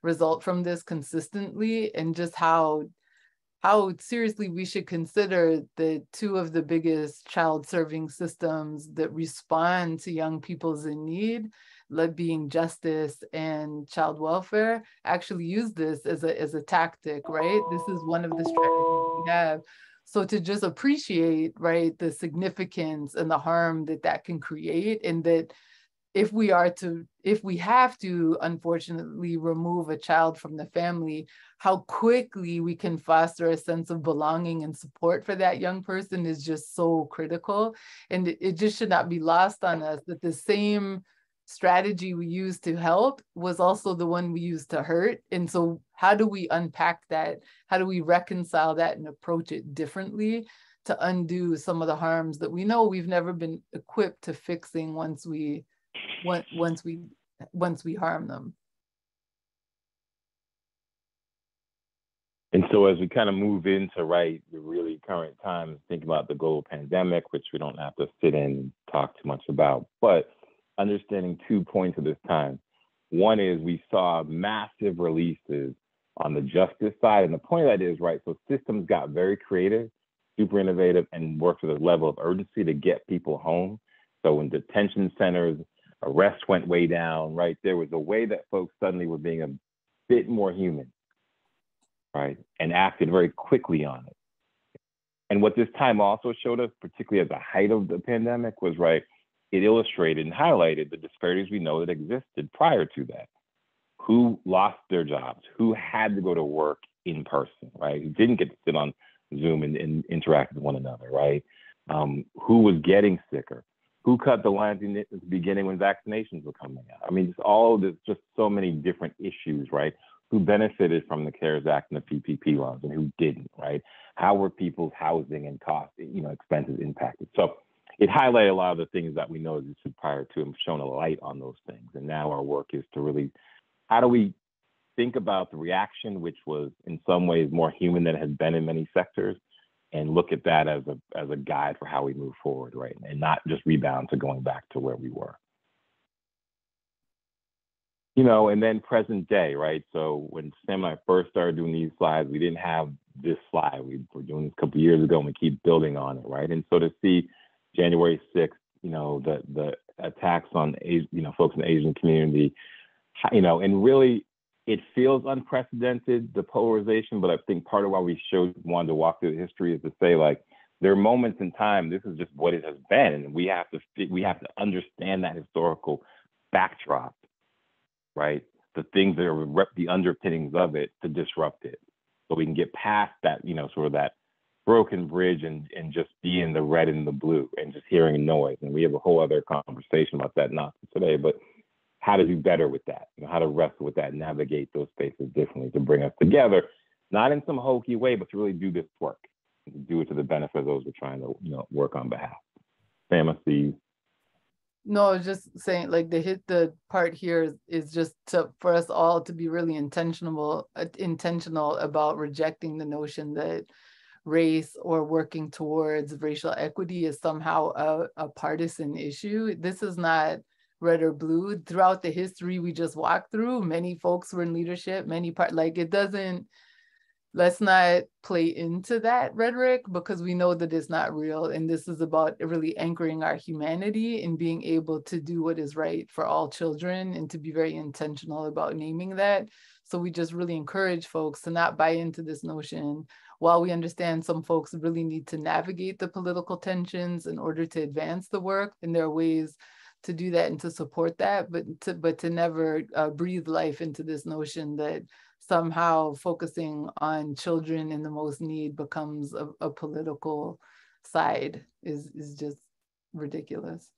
result from this consistently, and just how seriously we should consider the two of the biggest child serving systems that respond to young people's in need, being justice and child welfare, actually use this as a tactic, right? This is one of the strategies we have. So to just appreciate, right, the significance and the harm that can create, and that if we have to, unfortunately, remove a child from the family, how quickly we can foster a sense of belonging and support for that young person is just so critical. And it just should not be lost on us that the same strategy we used to help was also the one we used to hurt. And so how do we unpack that? How do we reconcile that and approach it differently to undo some of the harms that we know we've never been equipped to fixing once we harm them? And so as we kind of move into, the really current times, think about the global pandemic, which we don't have to sit in and talk too much about, but understanding 2 points at this time. One is we saw massive releases on the justice side. And the point of that is, right, so systems got very creative, super innovative, and worked with a level of urgency to get people home. So when detention centers, arrests went way down, right, there was a way that folks suddenly were being a bit more human, right, and acted very quickly on it. And what this time also showed us, particularly at the height of the pandemic, was, right, it illustrated and highlighted the disparities we know that existed prior to that. Who lost their jobs, who had to go to work in person, right? Who didn't get to sit on Zoom and interact with one another, right? Who was getting sicker? Who cut the lines in the beginning when vaccinations were coming out? I mean, just all of this, just so many different issues, right? Who benefited from the CARES Act and the PPP loans and who didn't, right? How were people's housing and cost, expenses impacted? So it highlighted a lot of the things that we know existed prior to and shown a light on those things. And now our work is to really, how do we think about the reaction, which was in some ways more human than it has been in many sectors, and look at that as a guide for how we move forward, right? And not just rebound to going back to where we were. And then present day, right? So when Sam and I first started doing these slides, we didn't have this slide. We were doing this a couple of years ago and we keep building on it, right? And so to see January 6th, the attacks on, folks in the Asian community, and really it feels unprecedented, the polarization, but I think part of why we wanted to walk through the history is to say, like, there are moments in time, this is just what it has been, and we have to understand that historical backdrop, right? The things that are the underpinnings of it to disrupt it, so we can get past that, sort of that broken bridge and just be in the red and the blue and just hearing noise. And we have a whole other conversation about that, not today, but how to do better with that, how to wrestle with that, navigate those spaces differently to bring us together, not in some hokey way, but to really do this work, and to do it to the benefit of those we're trying to, work on behalf. Sam, I see you. No, I was just saying, like, the part here is just for us all to be really intentional about rejecting the notion that race or working towards racial equity is somehow a partisan issue. This is not red or blue. Throughout the history we just walked through, many folks were in leadership, let's not play into that rhetoric, because we know that it's not real. And this is about really anchoring our humanity and being able to do what is right for all children and to be very intentional about naming that. So we just really encourage folks to not buy into this notion. While we understand some folks really need to navigate the political tensions in order to advance the work, and there are ways to do that and to support that, but to never breathe life into this notion that somehow focusing on children in the most need becomes a political side is just ridiculous.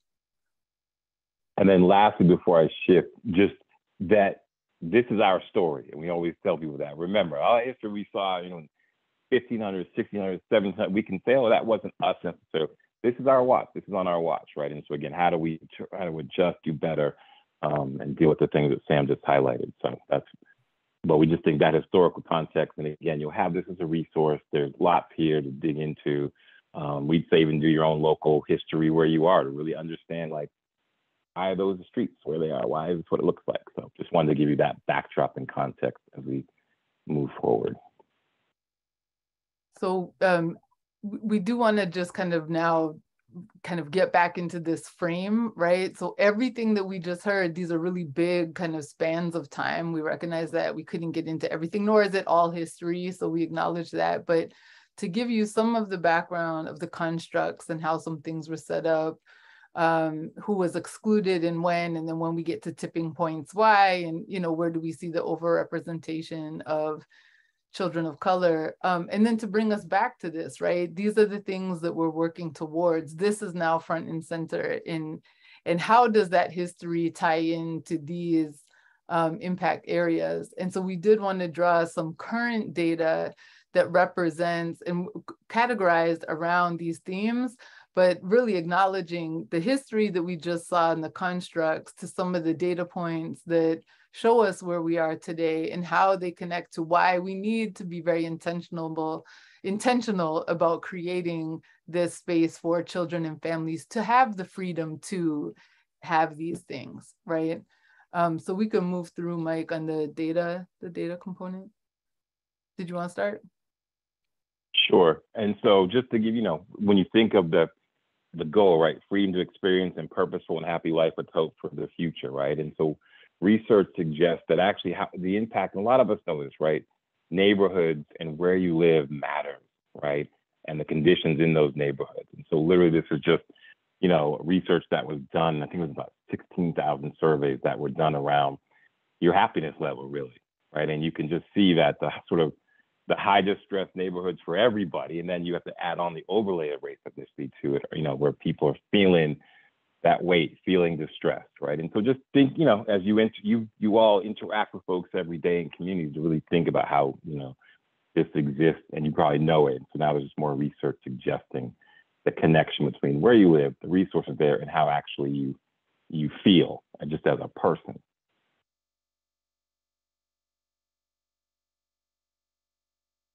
And then lastly, before I shift, just that this is our story. And we always tell people that. Remember, our history we saw, 1500s, 1600s, 1700s, we can say, oh, that wasn't us necessarily. This is our watch. This is on our watch, right? And so again, how do we try to adjust, do better, and deal with the things that Sam just highlighted? So but we just think that historical context, and again, you'll have this as a resource. There's lots here to dig into. We'd say even do your own local history where you are to really understand, like, why are those the streets where they are? Why is this what it looks like? So just wanted to give you that backdrop and context as we move forward. So we do want to just now get back into this frame, right? So everything that we just heard, these are really big spans of time. We recognize that we couldn't get into everything, nor is it all history. So we acknowledge that. But to give you some of the background of the constructs and how some things were set up, who was excluded and when, and then when we get to tipping points, why, and where do we see the overrepresentation of children of color, and then to bring us back to this, right? These are the things that we're working towards. This is now front and center and how does that history tie into these impact areas? And so we did want to draw some current data that represents and categorized around these themes, but really acknowledging the history that we just saw in the constructs to some of the data points that show us where we are today and how they connect to why we need to be very intentional about creating this space for children and families to have the freedom to have these things, right? So we can move through, Mike, on the data component. Did you want to start? Sure. And so just to give, when you think of the goal, right? Freedom to experience and purposeful and happy life with hope for the future, right? And so research suggests that actually the impact, and a lot of us know this, right? Neighborhoods and where you live matters, right? And the conditions in those neighborhoods. And so literally this is just, research that was done, I think it was about 16,000 surveys that were done around your happiness level, really, right? And you can just see that the sort of the high distress neighborhoods for everybody, and then you have to add on the overlay of race ethnicity to it, where people are feeling that weight, feeling distressed, right? And so just think, as you all interact with folks every day in communities, to really think about how, this exists, and you probably know it. So now there's just more research suggesting the connection between where you live, the resources there, and how actually you feel, just as a person.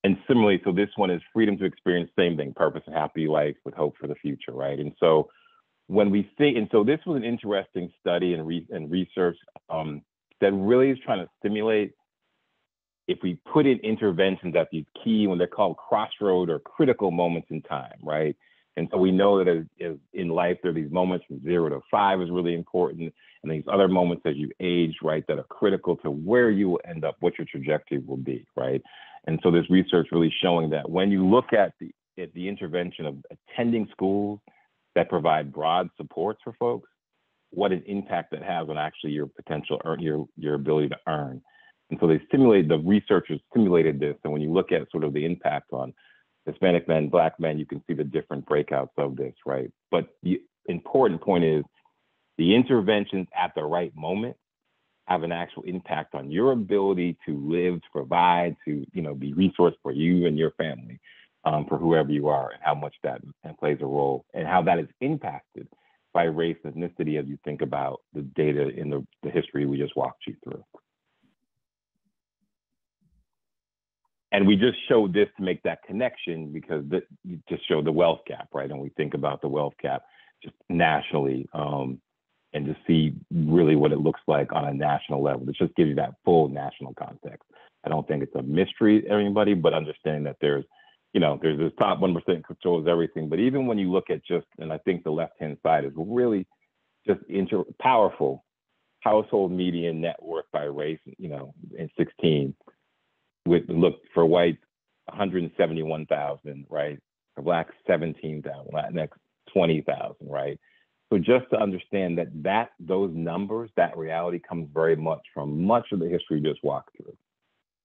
And similarly, so this one is freedom to experience, same thing, purpose and happy life with hope for the future, right? And so when we think, and so this was an interesting study and research that really is trying to stimulate, if we put in interventions at these key, when they're called crossroad or critical moments in time, right? And so we know that as in life, there are these moments from 0 to 5 is really important. And these other moments as you age, right, that are critical to where you will end up, what your trajectory will be, right? And so this research really showing that when you look at the intervention of attending schools that provide broad supports for folks, what an impact that has on actually your potential, your ability to earn. And so the researchers simulated this. And when you look at sort of the impact on Hispanic men, Black men, you can see the different breakouts of this, right? But the important point is the interventions at the right moment have an actual impact on your ability to live, to provide, to be resourced for you and your family, for whoever you are, and how much that plays a role, and how that is impacted by race and ethnicity as you think about the data in the history we just walked you through. And we just showed this to make that connection because you just show the wealth gap, right? And we think about the wealth gap just nationally, and to see really what it looks like on a national level. It just gives you that full national context. I don't think it's a mystery to everybody, but understanding that there's this top 1% controls everything. But even when you look at and I think the left-hand side is really just powerful household median net worth by race, in 16. Look for whites, 171,000, right? For Blacks, 17,000, Latinx, 20,000, right? So just to understand that those numbers, that reality comes very much from much of the history we just walked through,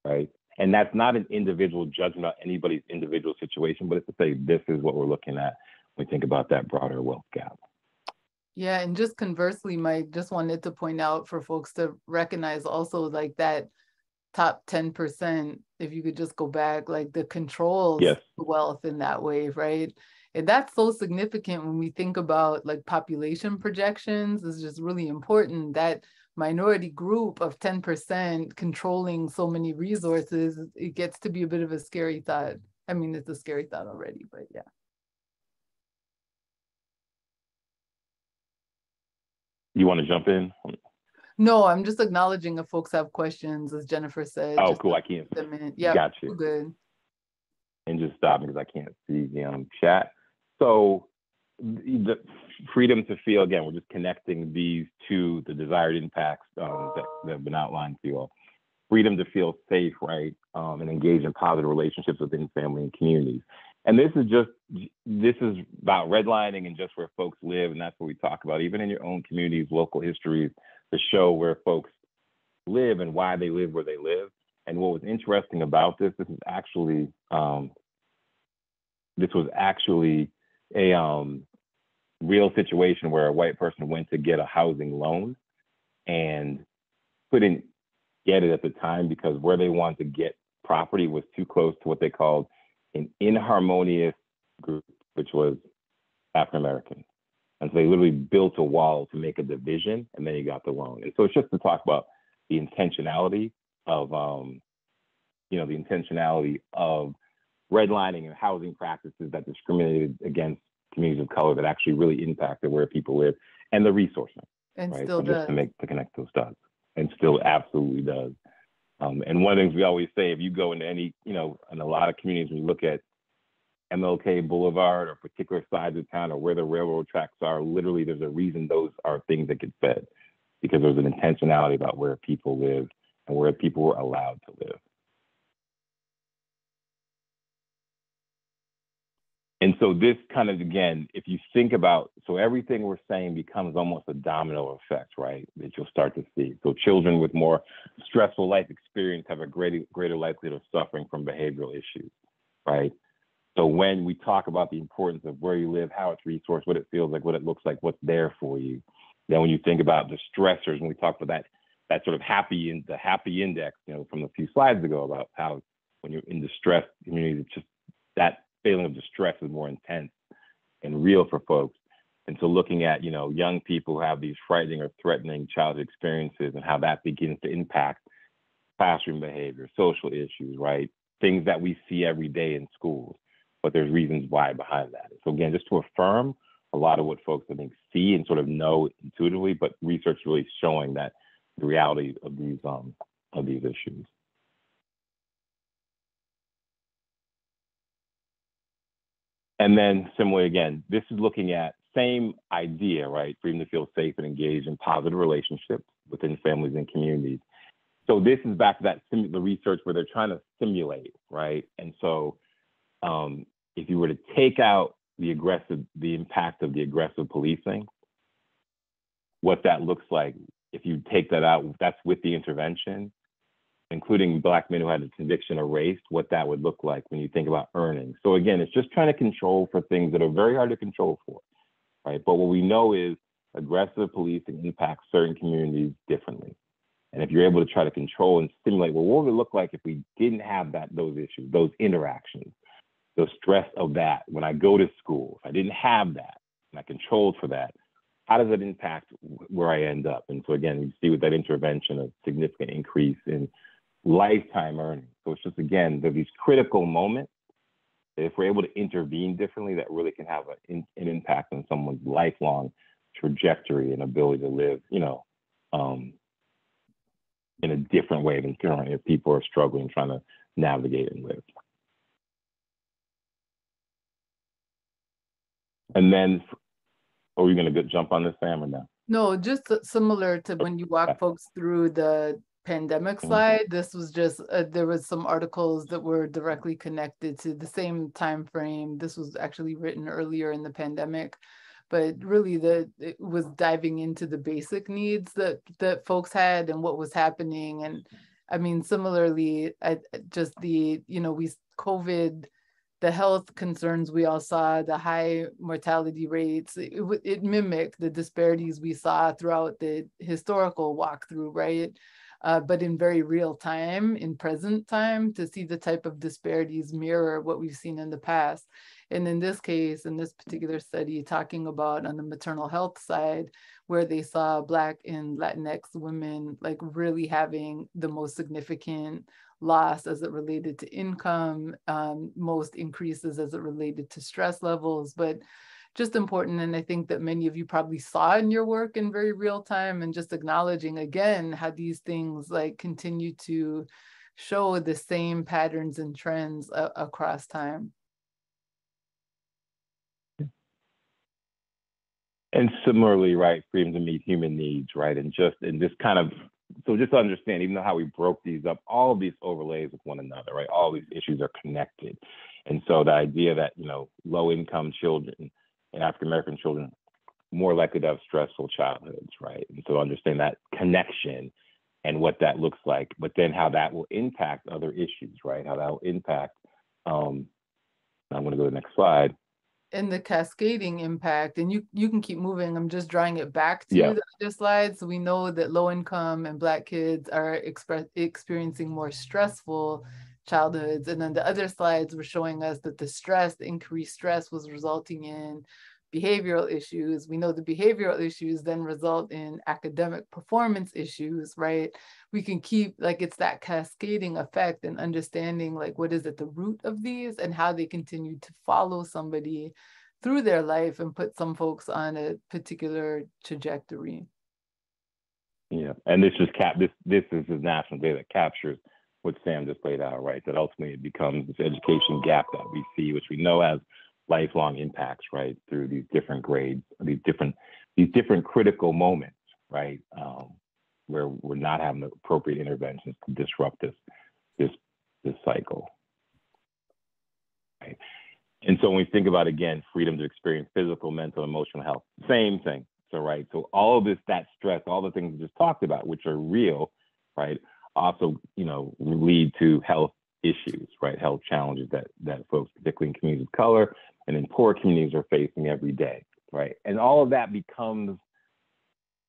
right? And that's not an individual judgment on anybody's individual situation, but it's to say this is what we're looking at when we think about that broader wealth gap. Yeah, and just conversely, Mike, just wanted to point out for folks to recognize also like that top 10%, if you could just go back, like the controls wealth in that way, right? And that's so significant when we think about like population projections. It's just really important that minority group of 10% controlling so many resources. It gets to be a bit of a scary thought. I mean, it's a scary thought already, but yeah. You want to jump in? No, I'm just acknowledging if folks have questions, as Jennifer said. Oh, cool. I can't. Yeah, got you. Good. And just stop me because I can't see the chat. So the freedom to feel, again, we're just connecting these to the desired impacts that have been outlined for you all. Freedom to feel safe, right? And engage in positive relationships within family and communities. And this is about redlining and just where folks live. And that's what we talk about, even in your own communities, local histories, to show where folks live and why they live where they live. And what was interesting about this was actually a real situation where a white person went to get a housing loan and couldn't get it at the time because where they wanted to get property was too close to what they called an inharmonious group, which was African American. And so they literally built a wall to make a division, and then you got the loan. And so it's just to talk about the intentionality of, redlining and housing practices that discriminated against communities of color that actually really impacted where people live and the resourcing, And right? still So just does. to connect those dots, and still absolutely does. And one of the things we always say, if you go into any, in a lot of communities, when you look at MLK Boulevard or particular sides of town or where the railroad tracks are, literally there's a reason those are things that get fed, because there's an intentionality about where people live and where people were allowed to live. And so this kind of, again, if you think about, so everything we're saying becomes almost a domino effect, right? That you'll start to see. So children with more stressful life experience have a greater likelihood of suffering from behavioral issues, right? So when we talk about the importance of where you live, how it's resourced, what it feels like, what it looks like, what's there for you, then when you think about the stressors, when we talk about that sort of the happy index, from a few slides ago, about how when you're in distressed communities, it's just that feeling of distress is more intense and real for folks. And so looking at, young people who have these frightening or threatening childhood experiences and how that begins to impact classroom behavior, social issues, right? Things that we see every day in schools, but there's reasons why behind that. So again, just to affirm a lot of what folks, I think, see and sort of know intuitively, but research really showing that the reality of these issues. And then similarly, again, this is looking at same idea, right? Freedom to feel safe and engaged in positive relationships within families and communities. So this is back to the research where they're trying to simulate, right? And so if you were to take out the impact of the aggressive policing, what that looks like, if you take that out, that's with the intervention, including Black men who had a conviction erased, what that would look like when you think about earnings. So again, it's just trying to control for things that are very hard to control for, right? But what we know is aggressive policing impacts certain communities differently. And if you're able to try to control and stimulate, well, what would it look like if we didn't have those issues, those interactions, the stress of that when I go to school? If I didn't have that and I controlled for that, how does that impact where I end up? And so again, you see with that intervention a significant increase in lifetime earnings. So it's just, again, there's these critical moments that if we're able to intervene differently, that really can have an impact on someone's lifelong trajectory and ability to live, in a different way than currently if people are struggling, trying to navigate and live. And then, are we going to jump on this, Sam, or no? No, just similar to when you walk folks through the pandemic slide. This was just, there was some articles that were directly connected to the same time frame. This was actually written earlier in the pandemic, but really it was diving into the basic needs that folks had and what was happening. And I mean, similarly, just COVID, the health concerns we all saw, the high mortality rates, it mimicked the disparities we saw throughout the historical walkthrough, right? But in very real time, in present time, to see the type of disparities mirror what we've seen in the past. And in this case, in this particular study, talking about on the maternal health side, where they saw Black and Latinx women like really having the most significant loss as it related to income, most increases as it related to stress levels, but just important. And I think that many of you probably saw in your work in very real time, and just acknowledging again how these things like continue to show the same patterns and trends across time. And similarly, right, freedom to meet human needs, right? And this kind of, so just to understand, even though how we broke these up, all of these overlays with one another, right? All these issues are connected. And so the idea that, low income children and African-American children more likely to have stressful childhoods, right? And so understand that connection and what that looks like, but then how that will impact other issues, right? How that will impact, I'm gonna go to the next slide. And the cascading impact, and you can keep moving. I'm just drawing it back to the other slides. So we know that low income and Black kids are experiencing more stressful childhoods. And then the other slides were showing us that the increased stress was resulting in behavioral issues. We know the behavioral issues then result in academic performance issues, right? We can keep, it's that cascading effect and understanding what is at the root of these and how they continue to follow somebody through their life and put some folks on a particular trajectory. Yeah, and this is the national data that captures what Sam just laid out, right? That ultimately it becomes this education gap that we see, which we know has lifelong impacts, right? Through these different grades, these different critical moments, right? Where we're not having the appropriate interventions to disrupt this cycle, right? And so when we think about, again, freedom to experience physical, mental, emotional health, same thing. So, right, so all of this, that stress, all the things we just talked about, which are real, right, also, lead to health issues, right, health challenges that folks, particularly in communities of color and in poor communities, are facing every day, right? And all of that becomes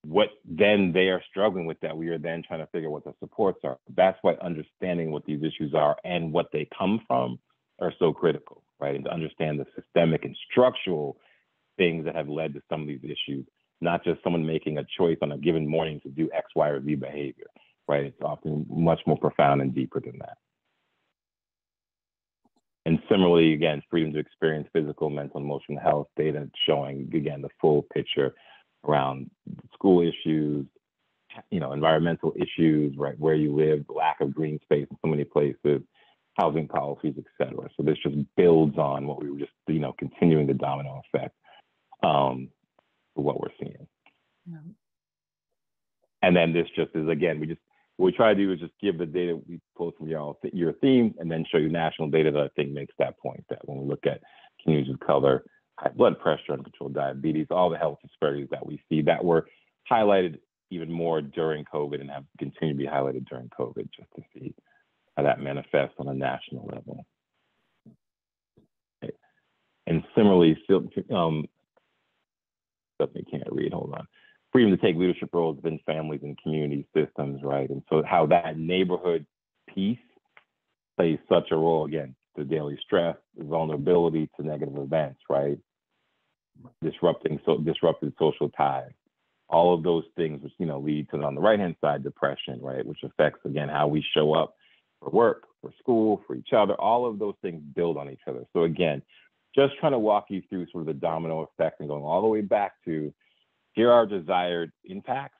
what then they are struggling with, that we are then trying to figure out what the supports are. That's why understanding what these issues are and what they come from are so critical, right? And to understand the systemic and structural things that have led to some of these issues, not just someone making a choice on a given morning to do X, Y, or Z behavior, right? It's often much more profound and deeper than that. And similarly, again, freedom to experience physical, mental, and emotional health data showing, again, the full picture around school issues, environmental issues, right? Where you live, the lack of green space in so many places, housing policies, et cetera. So this just builds on what we were just, continuing the domino effect for what we're seeing. Yeah. And then this just is, again, what we try to do is just give the data we pulled from your theme, and then show you national data that I think makes that point, that when we look at communities of color, high blood pressure, uncontrolled diabetes, all the health disparities that we see that were highlighted even more during COVID and have continued to be highlighted during COVID, just to see how that manifests on a national level. Okay. And similarly, Stephanie can't read, hold on. Freedom to take leadership roles within families and community systems, right? And so how that neighborhood piece plays such a role, again, the daily stress, the vulnerability to negative events, right? Disrupted social ties, all of those things, which, lead to, on the right-hand side, depression, right? Which affects, again, how we show up for work, for school, for each other. All of those things build on each other. So again, just trying to walk you through sort of the domino effect and going all the way back to, here are desired impacts,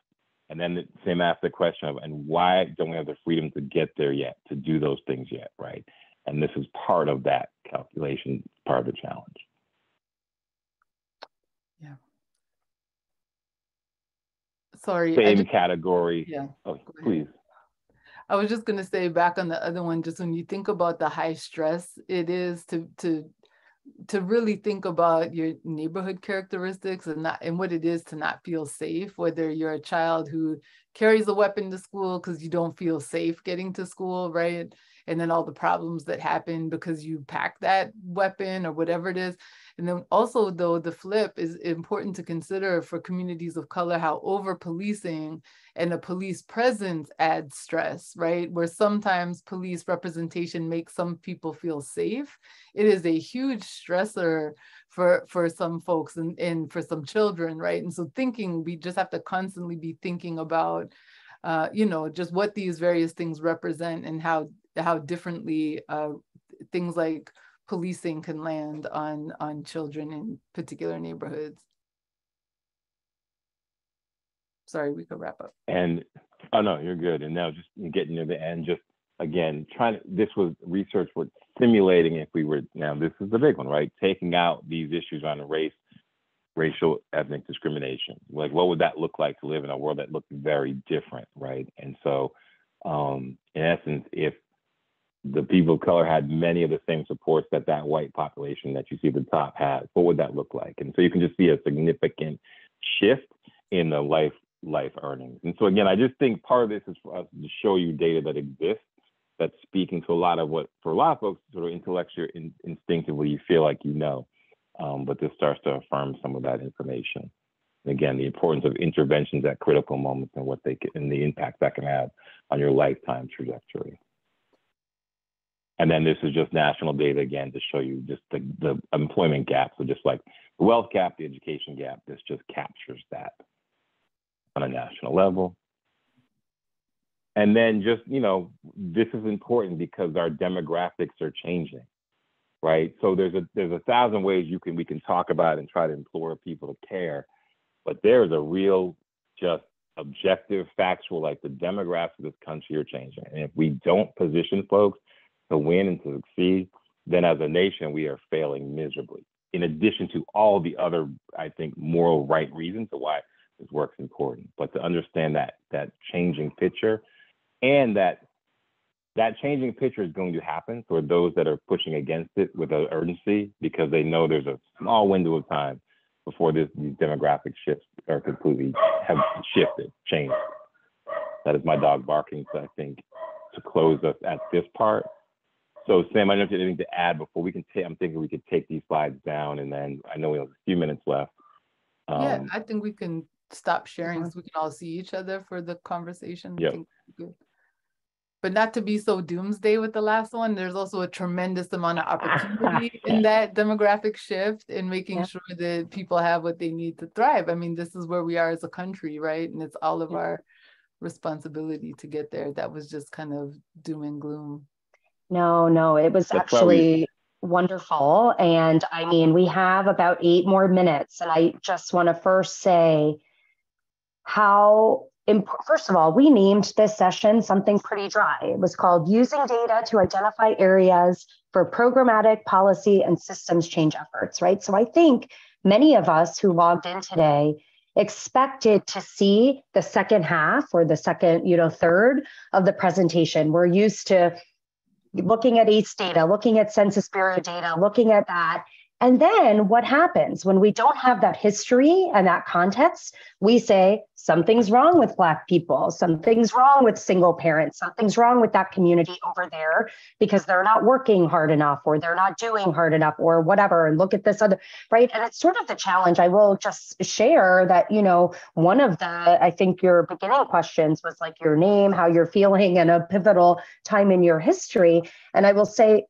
and then the same ask the question of, and why don't we have the freedom to get there yet, to do those things yet, right? And this is part of that calculation, part of the challenge. Yeah. Sorry. Same category. Yeah. Oh, please. I was just going to say, back on the other one, just when you think about the high stress it is to really think about your neighborhood characteristics and what it is to not feel safe, whether you're a child who carries a weapon to school because you don't feel safe getting to school, right? And then all the problems that happen because you pack that weapon or whatever it is. And then also, though, the flip is important to consider for communities of color, how over-policing and a police presence adds stress, right? Where sometimes police representation makes some people feel safe. It is a huge stressor for some folks and for some children, right? And so we just have to constantly be thinking about, just what these various things represent and how differently things like policing can land on children in particular neighborhoods. Sorry, we could wrap up. And, oh no, you're good. And now just getting near the end, just again, this was research we're simulating if we were, now this is the big one, right? Taking out these issues on racial, ethnic discrimination. Like, what would that look like to live in a world that looked very different, right? And so, in essence, if the people of color had many of the same supports that white population that you see at the top has, what would that look like? And so you can just see a significant shift in the life earnings. And so again, I just think part of this is for us to show you data that exists, that's speaking to a lot of what, for a lot of folks, sort of intellectually, instinctively, you feel like but this starts to affirm some of that information. And again, the importance of interventions at critical moments and and the impact that can have on your lifetime trajectory. And then this is just national data again to show you just the employment gap. So just like the wealth gap, the education gap, this just captures that on a national level. And then just, this is important because our demographics are changing, right? So there's 1,000 ways we can talk about and try to implore people to care, but there's a real just objective, factual, like the demographics of this country are changing. And if we don't position folks to win and to succeed, then as a nation, we are failing miserably. In addition to all the other, I think, moral right reasons of why this work's important. But to understand that changing picture, and that changing picture is going to happen for those that are pushing against it with an urgency, because they know there's a small window of time before these demographic shifts are completely have shifted, changed. That is my dog barking, so I think to close us at this part. So Sam, I don't know if you have anything to add before we can I'm thinking we could take these slides down, and then I know we have a few minutes left. Yeah, I think we can stop sharing so we can all see each other for the conversation. Yep. Good. But not to be so doomsday with the last one, there's also a tremendous amount of opportunity in that demographic shift and making sure that people have what they need to thrive. I mean, this is where we are as a country, right? And it's all of our responsibility to get there. That was just kind of doom and gloom. No, it was actually wonderful. And I mean, we have about 8 more minutes. And I just want to first say how, first of all, we named this session something pretty dry. It was called Using Data to Identify Areas for Programmatic Policy and Systems Change Efforts, right? So I think many of us who logged in today expected to see the second half or the second, third of the presentation. We're used to looking at ACE data, looking at Census Bureau data, looking at that. And then what happens when we don't have that history and that context? We say something's wrong with Black people, something's wrong with single parents, something's wrong with that community over there because they're not working hard enough or they're not doing hard enough or whatever. And look at this other, right? And it's sort of the challenge. I will just share that, one of I think your beginning questions was like your name, how you're feeling, and a pivotal time in your history. And I will say,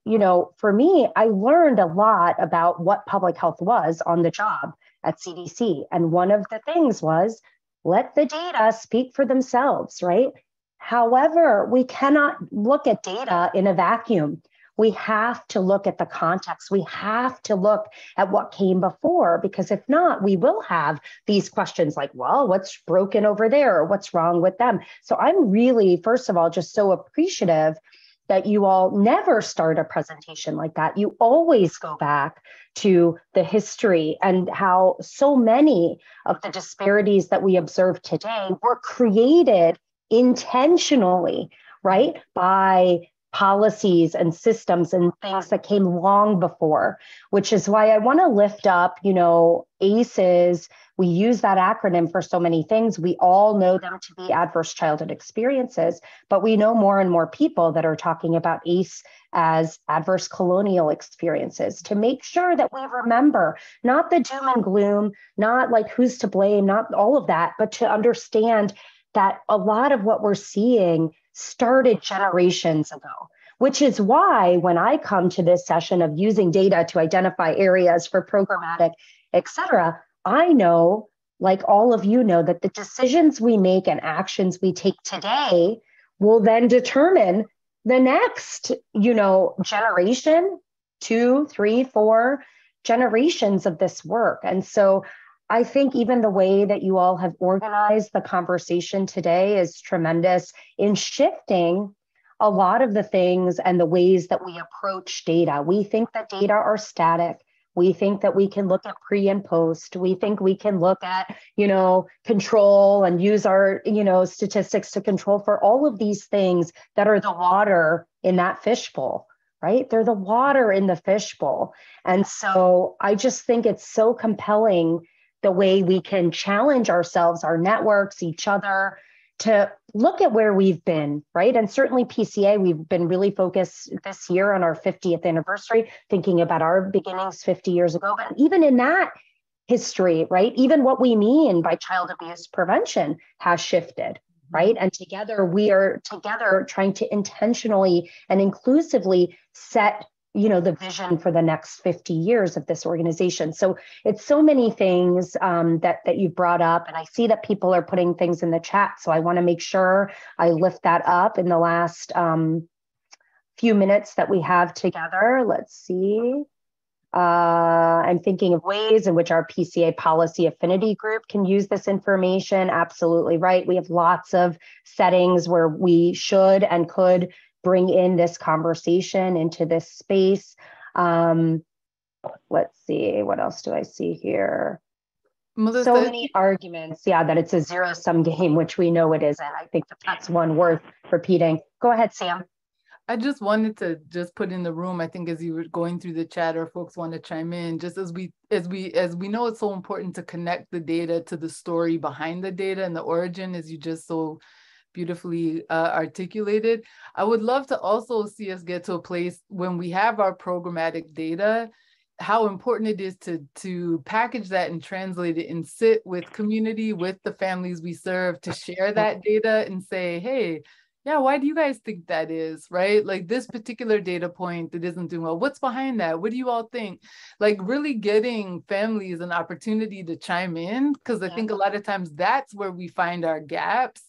for me, I learned a lot about what public health was on the job at CDC. And one of the things was let the data speak for themselves, right? However, we cannot look at data in a vacuum. We have to look at the context. We have to look at what came before, because if not, we will have these questions like, well, what's broken over there? Or what's wrong with them? So I'm really, first of all, just so appreciative that you all never start a presentation like that. You always go back to the history and how so many of the disparities that we observe today were created intentionally, right, by policies and systems and things that came long before, which is why I want to lift up, ACEs. We use that acronym for so many things. We all know them to be adverse childhood experiences, but we know more and more people that are talking about ACE as adverse colonial experiences, to make sure that we remember not the doom and gloom, not like who's to blame, not all of that, but to understand that a lot of what we're seeing started generations ago, which is why when I come to this session of using data to identify areas for programmatic, et cetera, I know, like all of you know, that the decisions we make and actions we take today will then determine the next, generation, 2, 3, 4 generations of this work. And so I think even the way that you all have organized the conversation today is tremendous in shifting a lot of the things and the ways that we approach data. We think that data are static. We think that we can look at pre and post. We think we can look at, control and use our, statistics to control for all of these things that are the water in that fishbowl, right? They're the water in the fishbowl. And so I just think it's so compelling the way we can challenge ourselves, our networks, each other, to look at where we've been, right? And certainly PCA, we've been really focused this year on our 50th anniversary, thinking about our beginnings 50 years ago. But even in that history, right, even what we mean by child abuse prevention has shifted, right? And together, we are trying to intentionally and inclusively set the vision for the next 50 years of this organization. So it's so many things that you brought up, and I see that people are putting things in the chat. So I want to make sure I lift that up in the last few minutes that we have together. Let's see. I'm thinking of ways in which our PCA policy affinity group can use this information. Absolutely right. We have lots of settings where we should and could bring in this conversation into this space. Let's see, what else do I see here? Melissa, so many arguments, yeah, that it's a zero-sum game, which we know it isn't. I think that that's one worth repeating. Go ahead, Sam. I just wanted to just put in the room, I think as you were going through the chat or folks want to chime in, just as we know it's so important to connect the data to the story behind the data and the origin, as you just so beautifully articulated. I would love to also see us get to a place when we have our programmatic data, how important it is to package that and translate it and sit with community, with the families we serve, to share that data and say, hey, yeah, why do you guys think that is, right? Like this particular data point that isn't doing well, what's behind that? What do you all think? Like really getting families an opportunity to chime in, because I think a lot of times that's where we find our gaps.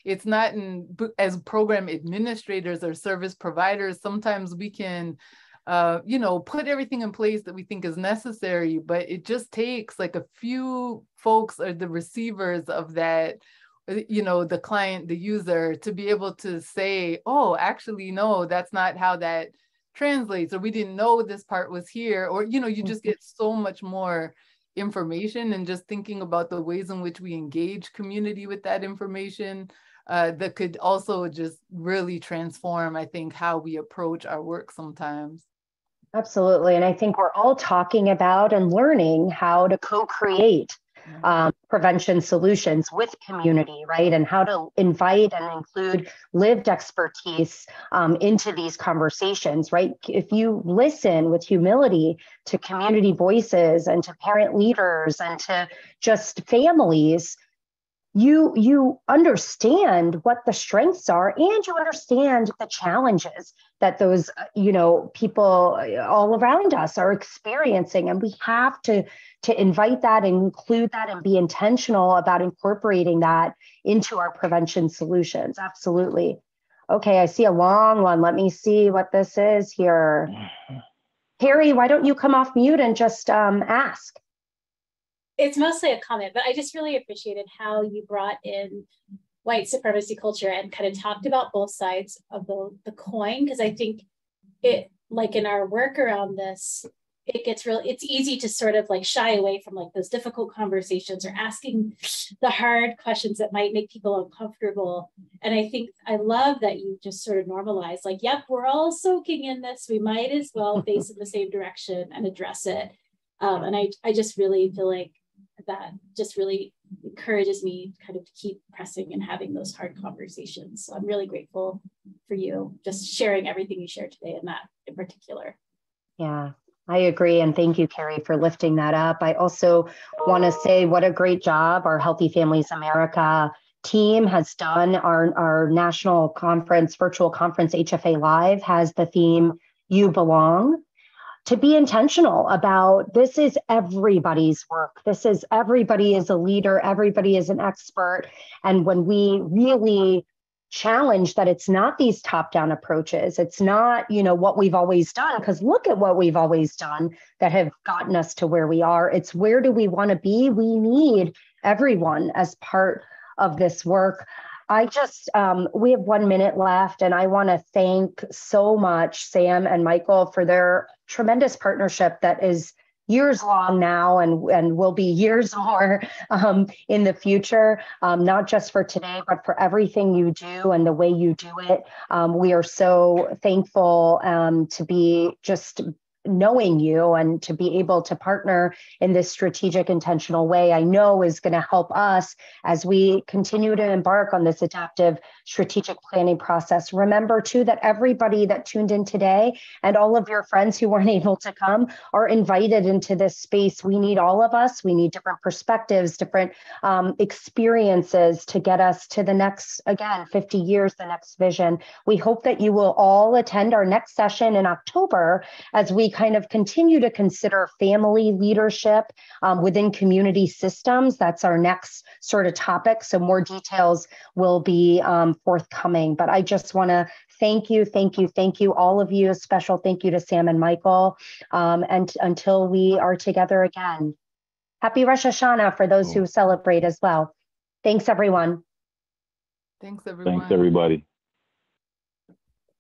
It's not as program administrators or service providers, sometimes we can put everything in place that we think is necessary, but it just takes like a few folks or the receivers of that, the client, the user, to be able to say, oh, actually, no, that's not how that translates, or we didn't know this part was here, or, you just get so much more information, and just thinking about the ways in which we engage community with that information that could also just really transform, I think, how we approach our work sometimes. Absolutely. And I think we're all talking about and learning how to co-create prevention solutions with community, right? And how to invite and include lived expertise into these conversations, right? If you listen with humility to community voices and to parent leaders and to just families, you understand what the strengths are, and you understand the challenges that those people all around us are experiencing, and we have to invite that and include that and be intentional about incorporating that into our prevention solutions. Absolutely. Okay, I see a long one. Let me see what this is here. Harry, why don't you come off mute and just ask? It's mostly a comment, but I just really appreciated how you brought in white supremacy culture and kind of talked about both sides of the coin, because I think it, like in our work around this, it's easy to sort of like shy away from like those difficult conversations or asking the hard questions that might make people uncomfortable. And I think I love that you just sort of normalize, like, yep, we're all soaking in this. We might as well face in the same direction and address it. And I just really feel like that just really encourages me kind of to keep pressing and having those hard conversations. So I'm really grateful for you just sharing everything you shared today, and that in particular. Yeah, I agree. And thank you, Carrie, for lifting that up. I also want to say what a great job our Healthy Families America team has done. Our national conference, virtual conference, HFA Live, has the theme, You Belong. To be intentional about, this is everybody's work. Everybody is a leader, everybody is an expert. And when we really challenge that it's not these top-down approaches, it's not, what we've always done, because look at what we've always done that have gotten us to where we are. It's where do we want to be? We need everyone as part of this work. We have 1 minute left, and I want to thank so much Sam and Michael for their tremendous partnership that is years long now and will be years more in the future, not just for today, but for everything you do and the way you do it. We are so thankful to be just knowing you and to be able to partner in this strategic, intentional way, I know is going to help us as we continue to embark on this adaptive strategic planning process. Remember too, that everybody that tuned in today and all of your friends who weren't able to come are invited into this space. We need all of us. We need different perspectives, different experiences to get us to the next, again, 50 years, the next vision. We hope that you will all attend our next session in October as we kind of continue to consider family leadership within community systems. That's our next sort of topic. So more details will be forthcoming. But I just want to thank you, all of you. A special thank you to Sam and Michael. And until we are together again. Happy Rosh Hashanah for those who celebrate as well. Thanks, everyone. Thanks, everyone. Thanks, everybody.